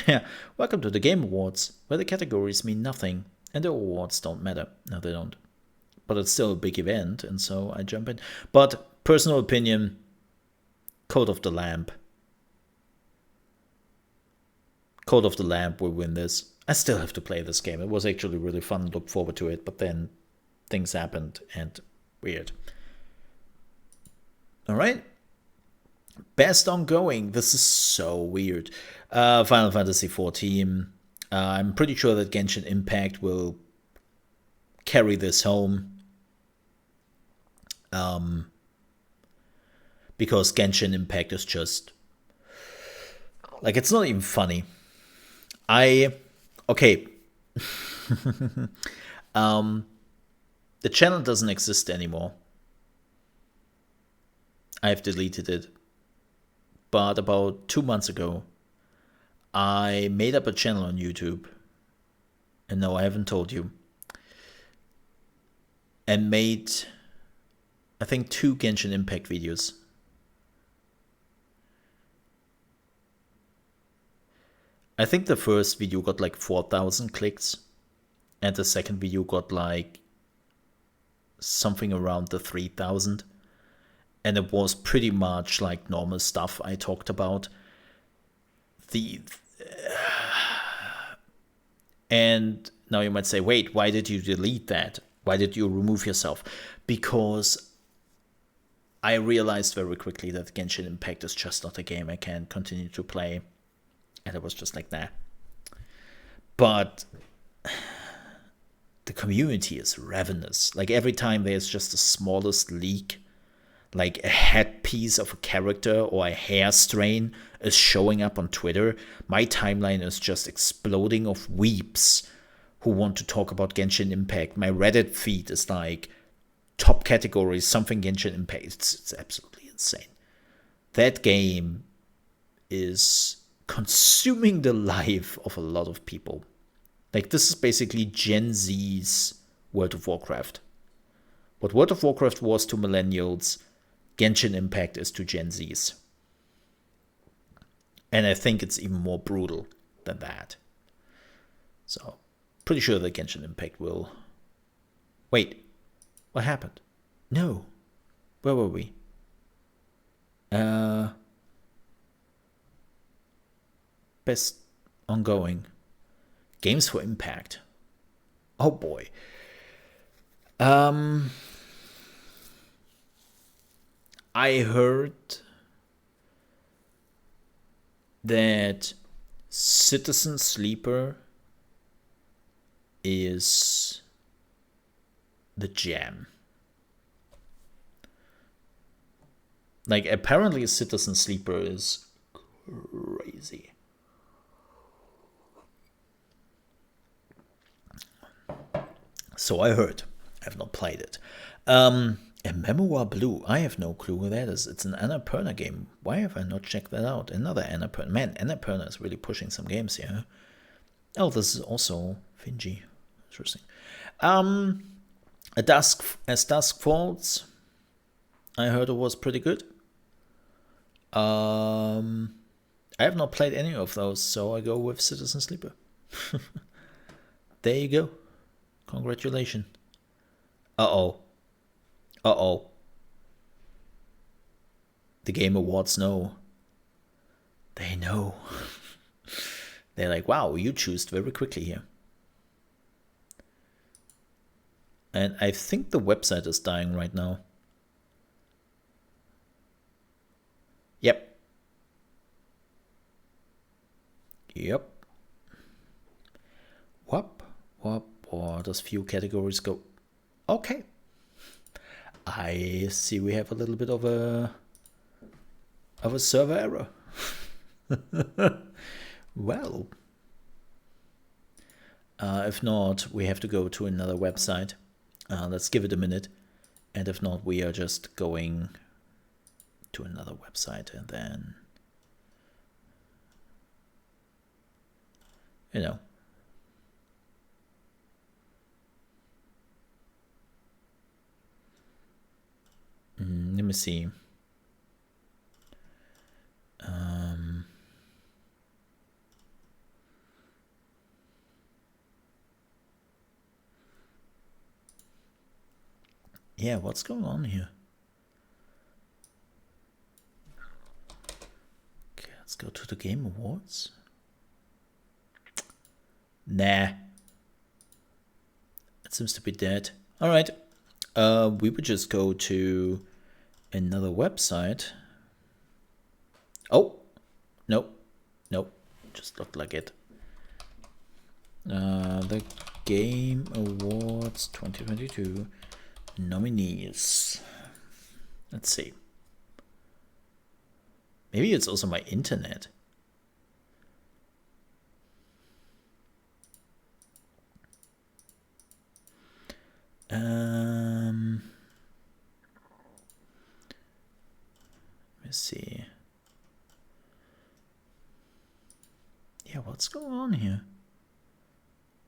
Yeah, welcome to the Game Awards, where the categories mean nothing and the awards don't matter. No, they don't. but it's still a big event, and so I jump in. But personal opinion, Code of the Lamb. Code of the Lamb will win this. I still have to play this game. It was actually really fun, look forward to it, but then things happened and weird. All right. Best ongoing. This is so weird. Final Fantasy XIV. I'm pretty sure that Genshin Impact will carry this home. Because Genshin Impact is just like, it's not even funny. Okay. The channel doesn't exist anymore. I've deleted it. But about 2 months ago, I made up a channel on YouTube. And no, I haven't told you. And made, I think, 2 Genshin Impact videos. I think the first video got like 4,000 clicks. And the second video got like something around the 3,000. And it was pretty much like normal stuff I talked about. And now you might say, wait, why did you delete that? Why did you remove yourself? Because I realized very quickly that Genshin Impact is just not a game I can continue to play. And it was just like that. But the community is ravenous. Like, every time there's just the smallest leak, like a headpiece of a character or a hair strain is showing up on Twitter, my timeline is just exploding of weeps who want to talk about Genshin Impact. My Reddit feed is like top categories, something Genshin Impact. It's absolutely insane. That game is consuming the life of a lot of people. Like, this is basically Gen Z's World of Warcraft. What World of Warcraft was to millennials, Genshin Impact is to Gen Z's. And I think it's even more brutal than that. So, pretty sure that Genshin Impact will... Wait, what happened? No. Where were we? Best ongoing. Games for Impact. Oh boy. I heard that Citizen Sleeper is the jam. Like, apparently Citizen Sleeper is crazy. So I heard. I've not played it. A Memoir Blue. I have no clue who that is. It's an Annapurna game. Why have I not checked that out? Another Annapurna. Man, Annapurna is really pushing some games here. Oh, this is also Finji. Interesting. As Dusk Falls. I heard it was pretty good. I have not played any of those, so I go with Citizen Sleeper. There you go. Congratulations. Uh-oh. Uh-oh. The Game Awards know. They know. They're like, wow, you choose very quickly here. And I think the website is dying right now. Yep. Yep. Whoop. Does few categories go? Okay. I see we have a little bit of a server error. Well, if not, we have to go to another website. Let's give it a minute, and if not, we are just going to another website, and then, you know. Let me see. Yeah, what's going on here? Okay, let's go to the Game Awards. Nah. It seems to be dead. Alright. We would just go to another website. Oh! Nope. Nope. Just looked like it. The Game Awards 2022 nominees. Let's see. Maybe it's also my internet. Let me see. Yeah, what's going on here?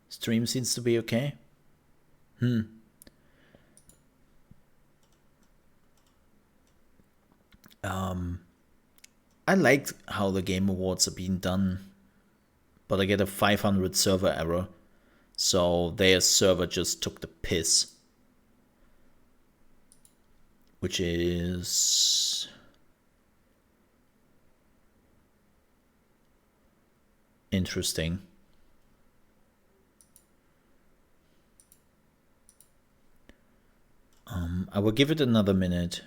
Stream seems to be okay. I like how the Game Awards are being done, but I get a 500 server error. So their server just took the piss. Which is... interesting. I will give it another minute.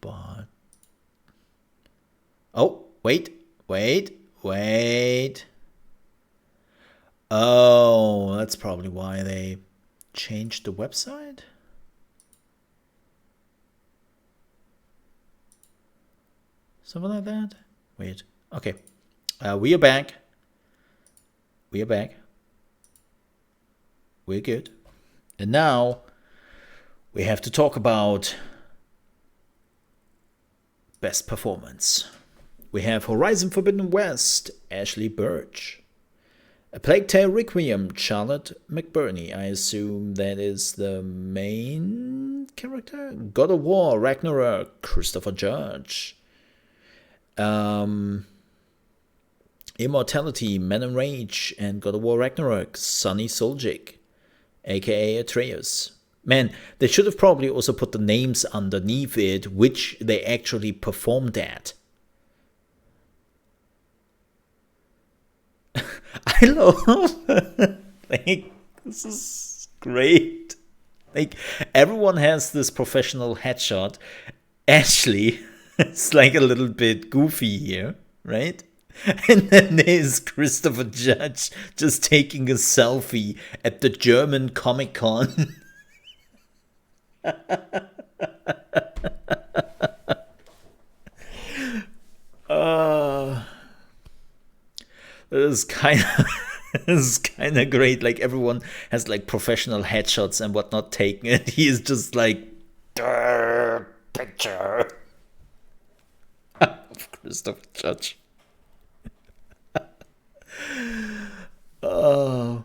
But... oh, wait. Oh, that's probably why they changed the website. Something like that. Wait. Okay. We are back. We're good. And now we have to talk about best performance. We have Horizon Forbidden West, Ashley Burch. A Plague Tale Requiem, Charlotte McBurney. I assume that is the main character. God of War, Ragnarok, Christopher Judge. Immortality, Men in Rage, and God of War Ragnarok, Sonny Soljic, aka Atreus. Man, they should have probably also put the names underneath it, which they actually performed at. I love like, this is great. Like, everyone has this professional headshot. Ashley is like a little bit goofy here, right? And then there's Christopher Judge just taking a selfie at the German Comic Con. This is kind of great. Like, everyone has like professional headshots and whatnot taken, and he's just like, picture of Christopher Judge. I'm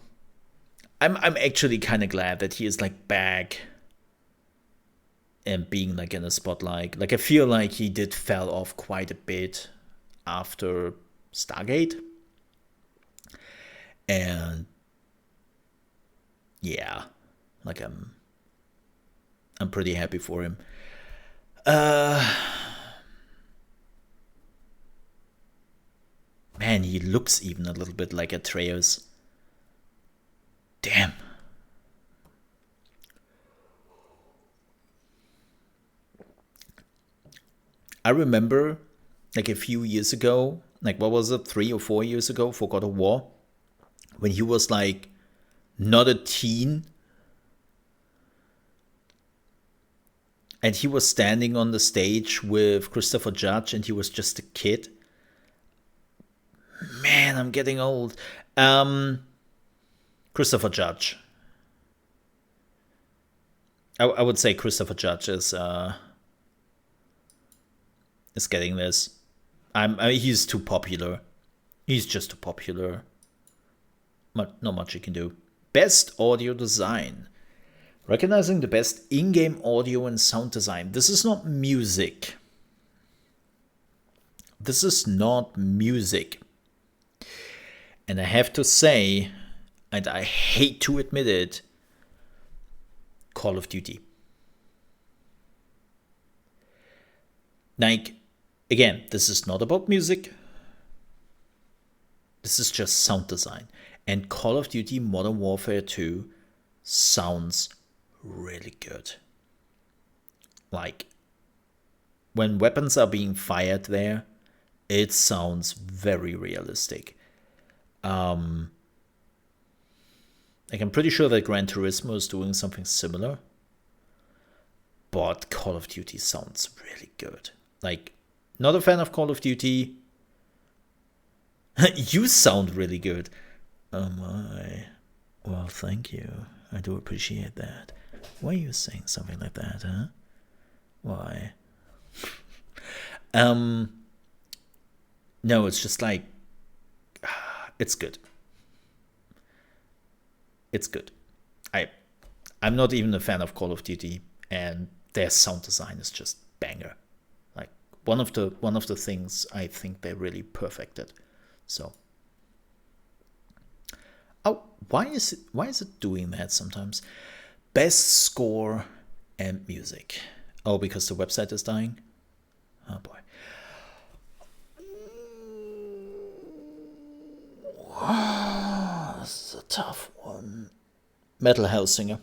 actually kind of glad that he is like back and being like in a spotlight. Like, I feel like he did fell off quite a bit after Stargate. And yeah, like I'm pretty happy for him. Man, he looks even a little bit like Atreus. Damn. I remember, like, a few years ago, like, what was it, 3 or 4 years ago for God of War, when he was like not a teen and he was standing on the stage with Christopher Judge and he was just a kid. Man, I'm getting old. Christopher Judge. I would say Christopher Judge is getting this. He's too popular. He's just too popular. Not much you can do. Best audio design. Recognizing the best in-game audio and sound design. This is not music. This is not music. And I have to say, and I hate to admit it, Call of Duty. Like, again, this is not about music. This is just sound design. And Call of Duty Modern Warfare 2 sounds really good. Like, when weapons are being fired there, it sounds very realistic. Like, I'm pretty sure that Gran Turismo is doing something similar, but Call of Duty sounds really good. Like, not a fan of Call of Duty. You sound really good. Oh my. Well, thank you. I do appreciate that. Why are you saying something like that, huh? Why? No, it's just like, it's good. It's good. I'm not even a fan of Call of Duty, and their sound design is just banger. Like, one of the things I think they really perfected. So, oh, why is it doing that sometimes? Best score and music. Oh, because the website is dying. Oh boy. This is a tough one. Metal Hellsinger.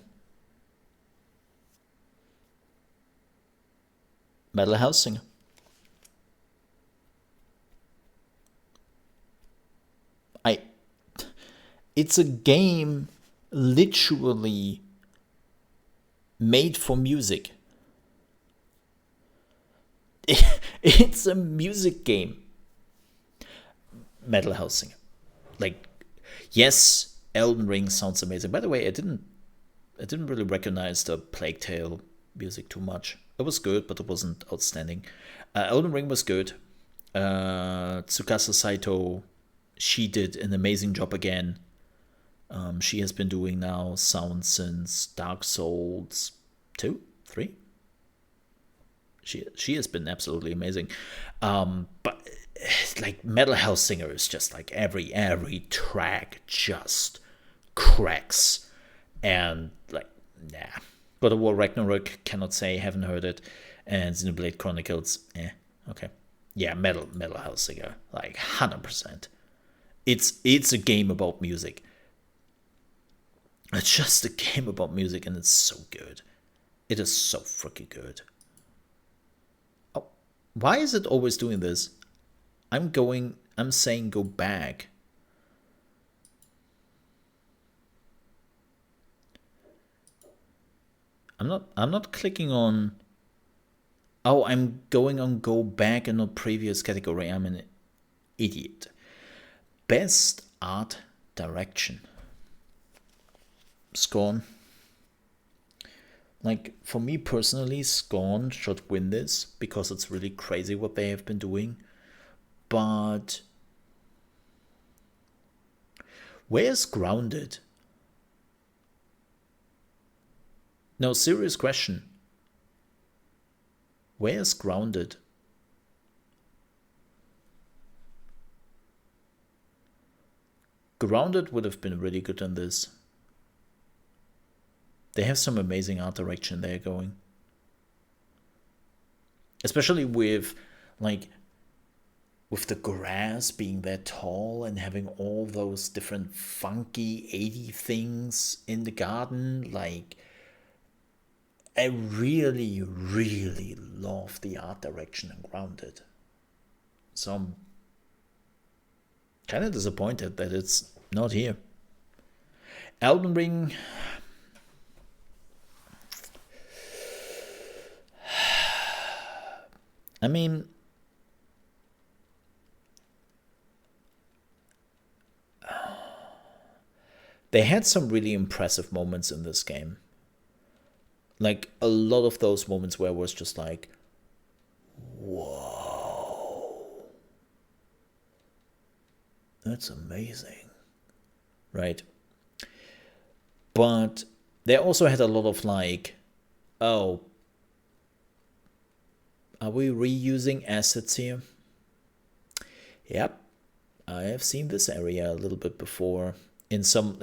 Metal Hellsinger. It's a game literally made for music. It's a music game. Metal Hellsinger. Like, yes, Elden Ring sounds amazing. By the way, I didn't really recognize the Plague Tale music too much. It was good, but it wasn't outstanding. Elden Ring was good. Tsukasa Saito, she did an amazing job again. She has been doing now sound since Dark Souls 2, 3. She has been absolutely amazing. But like, Metal Hellsinger is just like every track just cracks. And like, nah. God of War Ragnarok, cannot say, haven't heard it. And Xenoblade Chronicles, okay. Yeah, Metal Hellsinger, like 100%. It's a game about music. It's just a game about music, and it's so good. It is so freaking good. Oh, why is it always doing this? I'm saying go back. I'm not clicking on. Oh, I'm going on go back and not previous category. I'm an idiot. Best art direction. Scorn. Like, for me personally, Scorn should win this because it's really crazy what they have been doing. But where's Grounded? No, serious question. Where's Grounded? Grounded would have been really good in this. They have some amazing art direction they're going. Especially with, like, with the grass being that tall and having all those different funky 80 things in the garden. Like, I really, really love the art direction in Grounded. So I'm kind of disappointed that it's not here. Elden Ring. I mean, they had some really impressive moments in this game. Like, a lot of those moments where I was just like, whoa, that's amazing, right? But they also had a lot of like, oh, are we reusing assets here? Yep, I have seen this area a little bit before in some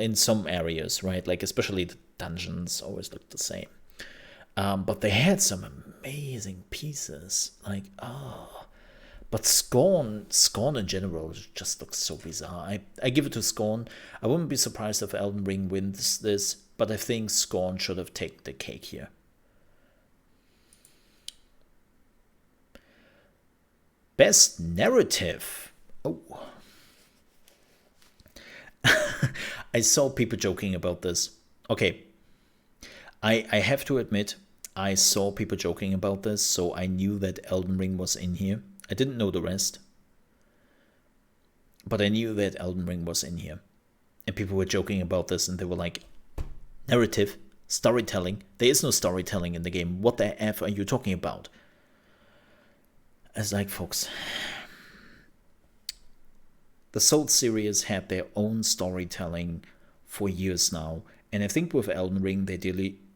areas, right? Like especially the dungeons always look the same. But they had some amazing pieces. Like, but Scorn in general just looks so bizarre. I give it to Scorn. I wouldn't be surprised if Elden Ring wins this, but I think Scorn should have taken the cake here. Best narrative. Oh. I saw people joking about this. Okay, I have to admit, I saw people joking about this, so I knew that Elden Ring was in here. I didn't know the rest, but I knew that Elden Ring was in here. And people were joking about this, and they were like, narrative, storytelling. There is no storytelling in the game. What the F are you talking about? It's like, folks, the Souls series had their own storytelling for years now. And I think with Elden Ring, they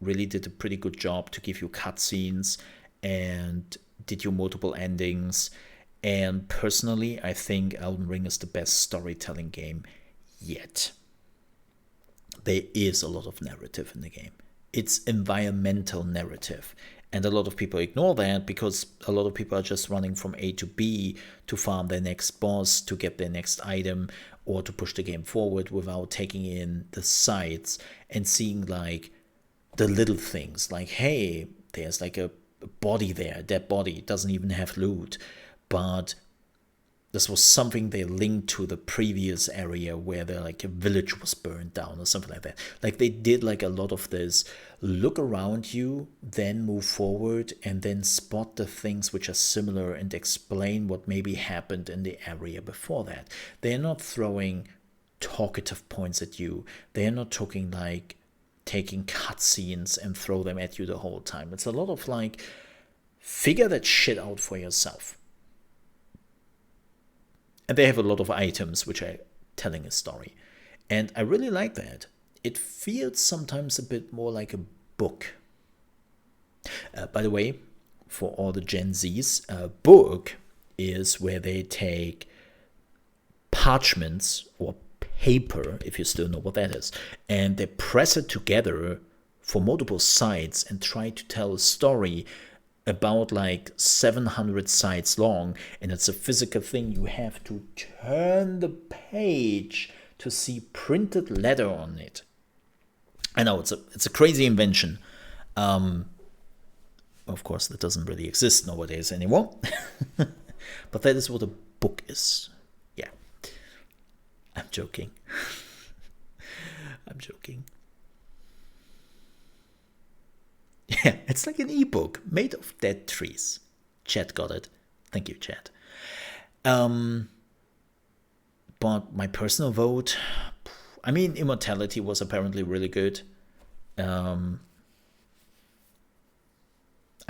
really did a pretty good job to give you cutscenes and did you multiple endings. And personally, I think Elden Ring is the best storytelling game yet. There is a lot of narrative in the game. It's environmental narrative. And a lot of people ignore that because a lot of people are just running from A to B to farm their next boss, to get their next item, or to push the game forward without taking in the sides and seeing like the little things. Like, hey, there's like a body there, a dead body. It doesn't even have loot. But this was something they linked to the previous area where a village was burned down or something like that. Like they did like a lot of this look around you, then move forward and then spot the things which are similar and explain what maybe happened in the area before that. They're not throwing talkative points at you. They're not talking like taking cutscenes and throw them at you the whole time. It's a lot of like, figure that shit out for yourself. And they have a lot of items which are telling a story. And I really like that. It feels sometimes a bit more like a book. By the way, for all the Gen Zs, a book is where they take parchments or paper, if you still know what that is, and they press it together for multiple sides and try to tell a story about like 700 sides long, and it's a physical thing. You have to turn the page to see printed letter on it. I know it's a crazy invention. Of course, that doesn't really exist nowadays anymore. But that is what a book is. Yeah, I'm joking. I'm joking. Yeah, it's like an ebook made of dead trees. Chat got it. Thank you, chat. But my personal vote, I mean, Immortality was apparently really good. I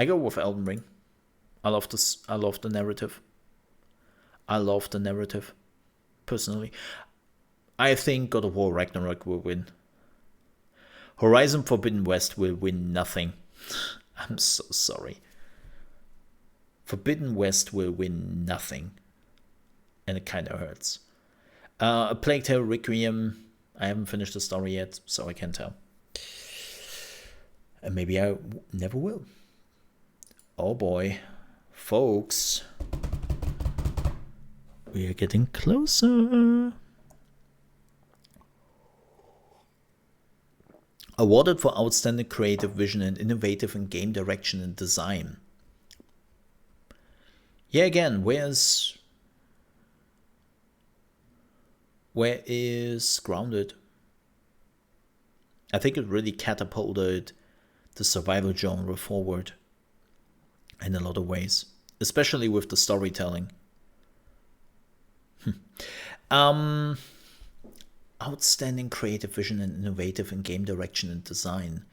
go with Elden Ring. I love this. I love the narrative. Personally. I think God of War Ragnarok will win. Horizon Forbidden West will win nothing. I'm so sorry. Forbidden West will win nothing. And it kind of hurts. A Plague Tale Requiem. I haven't finished the story yet, so I can't tell. And maybe I never will. Oh boy. Folks. We are getting closer. Awarded for outstanding creative vision and innovative in game direction and design. Yeah, again, where is Grounded? I think it really catapulted the survival genre forward in a lot of ways, especially with the storytelling. Outstanding creative vision and innovative in game direction and design.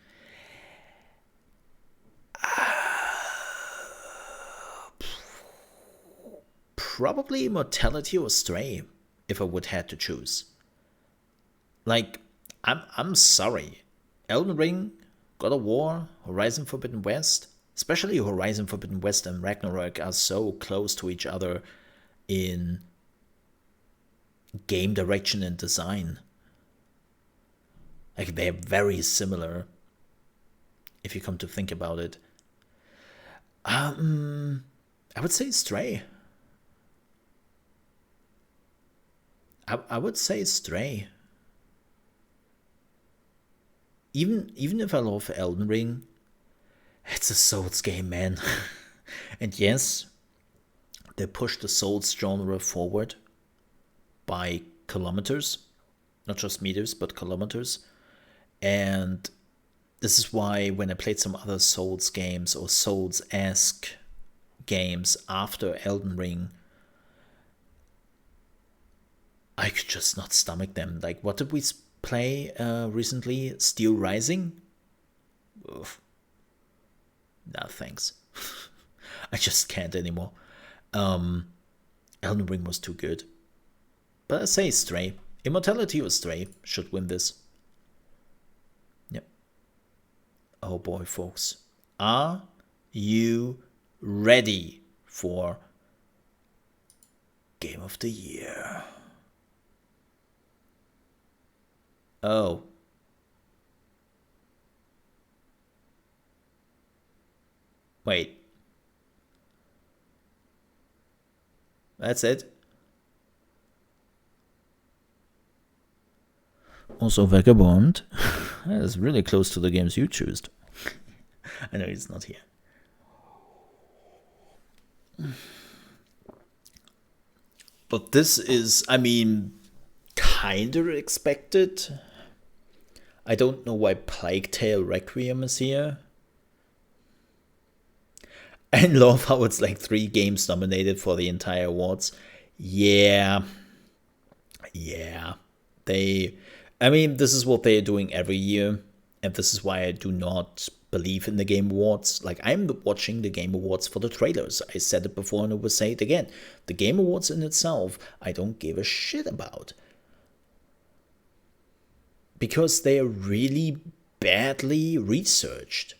Probably Immortality or Stray, if I would have to choose. Like, I'm sorry. Elden Ring, God of War, Horizon Forbidden West, especially Horizon Forbidden West and Ragnarok are so close to each other in game direction and design. Like, they're very similar if you come to think about it. I would say Stray. I would say Stray. Even if I love Elden Ring, it's a Souls game, man. And yes, they pushed the Souls genre forward by kilometers, not just meters, but kilometers. And this is why when I played some other Souls games or Souls-esque games after Elden Ring, I could just not stomach them. Like, what did we play recently? Steel Rising? Oof. No, thanks. I just can't anymore. Elden Ring was too good. But I say Stray. Immortality or Stray should win this. Yep. Oh boy, folks. Are you ready for Game of the Year? Oh. Wait. That's it? Also, Vagabond. That is really close to the games you choose. I know he's not here. But this is, I mean, kinda expected. I don't know why Plague Tale Requiem is here. I love how it's like 3 games nominated for the entire awards. Yeah. I mean, this is what they're doing every year. And this is why I do not believe in the Game Awards. Like, I'm watching the Game Awards for the trailers. I said it before and I will say it again. The Game Awards in itself, I don't give a shit about. Because they are really badly researched.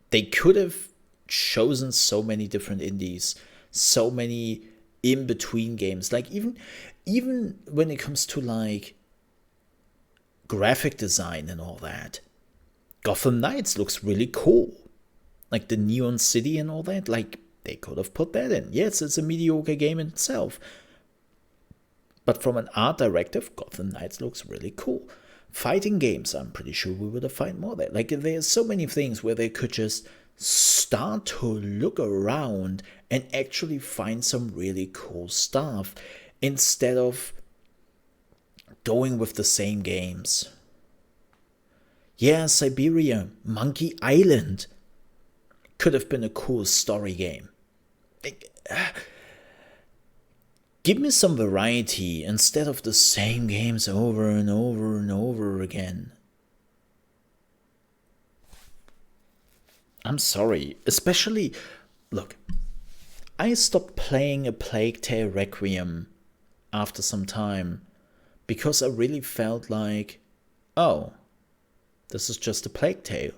They could have chosen so many different indies, so many in-between games. Like, even when it comes to, like, graphic design and all that, Gotham Knights looks really cool. Like, the Neon City and all that, like, they could have put that in. Yes, it's a mediocre game in itself. But from an art directive, Gotham Knights looks really cool. Fighting games, I'm pretty sure we would have found more there. Like, there's so many things where they could just start to look around and actually find some really cool stuff instead of going with the same games. Yeah, Siberia, Monkey Island could have been a cool story game. Give me some variety instead of the same games over and over and over again. I'm sorry, especially, look, I stopped playing A Plague Tale Requiem after some time because I really felt like, oh, this is just a Plague Tale.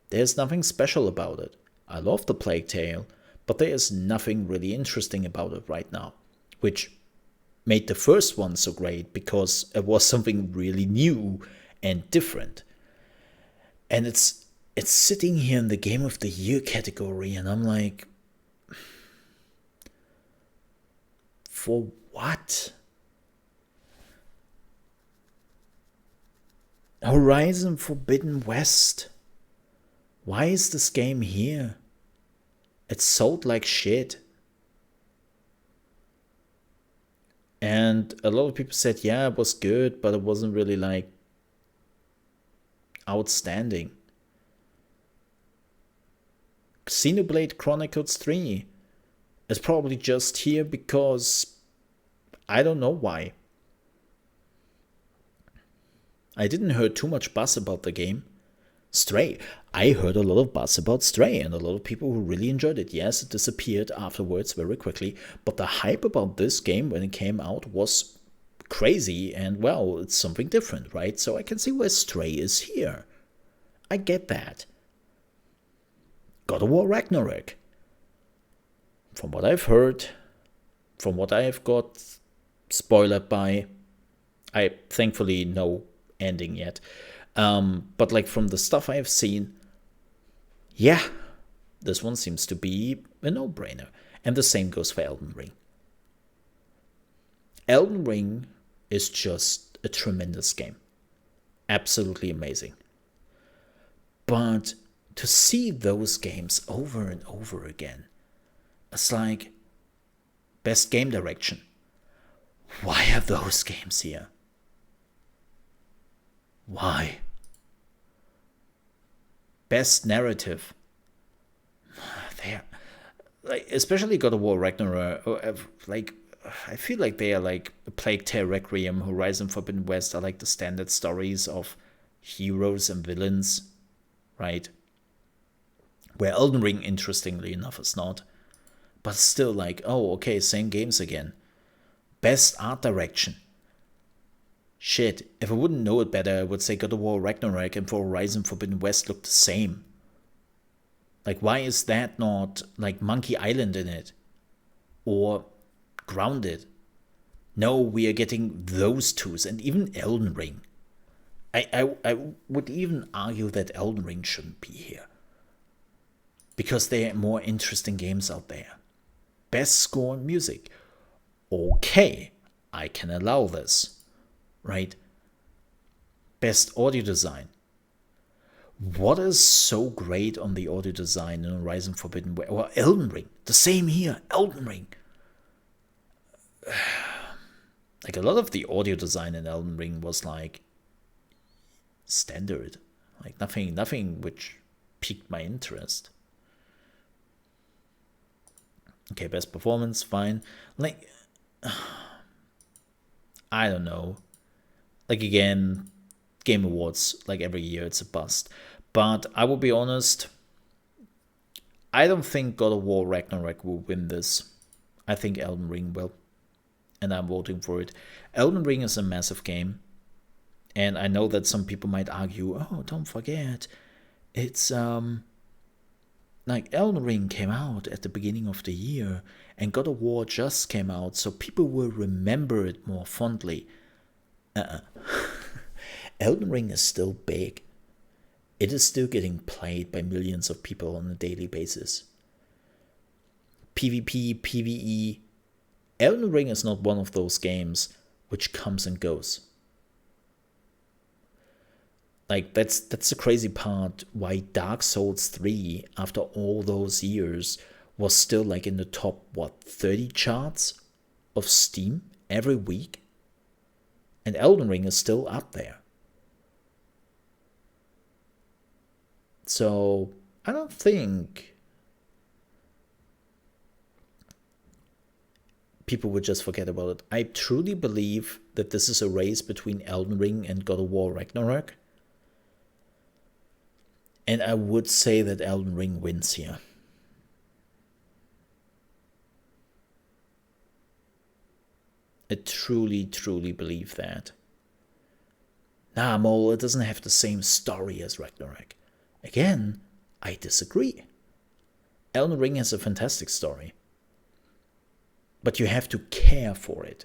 There's nothing special about it. I love the Plague Tale, but there is nothing really interesting about it right now, which made the first one so great because it was something really new and different. And it's sitting here in the Game of the Year category, and I'm like, for what? Horizon Forbidden West. Why is this game here? It sold like shit. And a lot of people said, yeah, it was good, but it wasn't really like outstanding. Xenoblade Chronicles 3 is probably just here because I don't know why. I didn't hear too much buzz about the game. Stray. I heard a lot of buzz about Stray and a lot of people who really enjoyed it. Yes, it disappeared afterwards very quickly, but the hype about this game when it came out was crazy, and well, it's something different, right? So I can see why Stray is here. I get that. God of War Ragnarok. from what I've heard, from what I've got spoiled by, I thankfully no ending yet. But like from the stuff I have seen, yeah, this one seems to be a no-brainer. And the same goes for Elden Ring. Elden Ring is just a tremendous game. Absolutely amazing. But to see those games over and over again, it's like, best game direction. Why are those games here? Why? Best narrative. They, like, especially God of War Ragnarok, like, I feel like they are like Plague Tale Requiem, Horizon Forbidden West are like the standard stories of heroes and villains, right? Where Elden Ring, interestingly enough, is not. But still, like, oh, okay, same games again. Best art direction. Shit, if I wouldn't know it better, I would say God of War Ragnarok and for Horizon Forbidden West look the same. Like, why is that not like Monkey Island in it? Or Grounded? No, we are getting those twos, and even Elden Ring. I would even argue that Elden Ring shouldn't be here. Because there are more interesting games out there. Best score and music. Okay, I can allow this. Right? Best audio design. What is so great on the audio design in Horizon Forbidden West? Or Elden Ring. The same here. Elden Ring. Like, a lot of the audio design in Elden Ring was like standard. Like nothing which piqued my interest. Okay, best performance, fine. Like, I don't know. Like, again, Game Awards, like every year, it's a bust. But I will be honest, I don't think God of War Ragnarok will win this. I think Elden Ring will. And I'm voting for it. Elden Ring is a massive game. And I know that some people might argue, oh, don't forget, it's like Elden Ring came out at the beginning of the year and God of War just came out, so people will remember it more fondly. Elden Ring is still big. It is still getting played by millions of people on a daily basis. PvP, PvE. Elden Ring is not one of those games which comes and goes. Like, that's the crazy part why Dark Souls 3, after all those years, was still like in the top, 30 charts of Steam every week? And Elden Ring is still up there. So, I don't think people would just forget about it. I truly believe that this is a race between Elden Ring and God of War Ragnarok. And I would say that Elden Ring wins here. I truly, truly believe that. Nah, Mole, it doesn't have the same story as Ragnarok. Again, I disagree. Elden Ring has a fantastic story. But you have to care for it.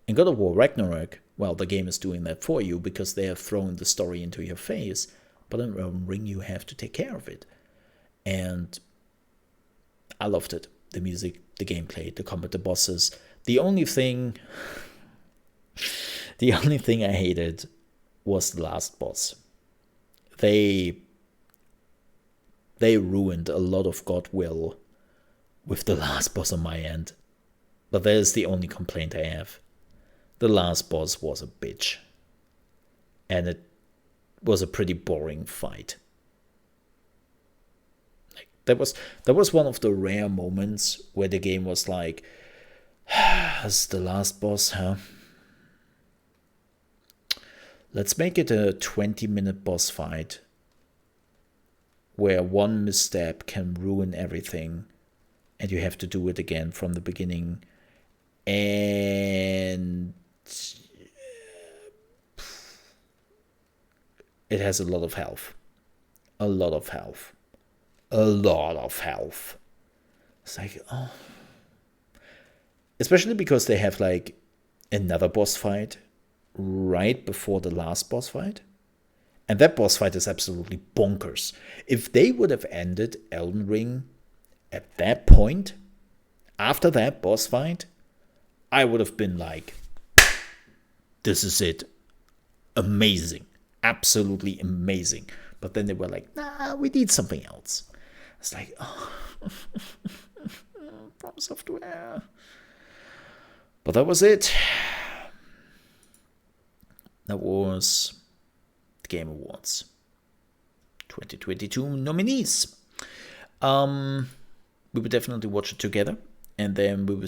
In God of War Ragnarok, well, the game is doing that for you because they have thrown the story into your face. But in Elden Ring, you have to take care of it. And I loved it. The music, the gameplay, the combat, the bosses. The only thing I hated was the last boss. They ruined a lot of goodwill with the last boss on my end. But that is the only complaint I have. The last boss was a bitch. And it was a pretty boring fight. Like, that was one of the rare moments where the game was like, that's the last boss, huh? Let's make it a 20-minute boss fight where one misstep can ruin everything and you have to do it again from the beginning. And it has a lot of health. A lot of health. A lot of health. It's like, oh. Especially because they have like another boss fight right before the last boss fight. And that boss fight is absolutely bonkers. If they would have ended Elden Ring at that point, after that boss fight, I would have been like, this is it. Amazing. Absolutely amazing. But then they were like, nah, we need something else. It's like, oh, From Software. But that was it. That was the Game Awards 2022 nominees. We will definitely watch it together, and then we will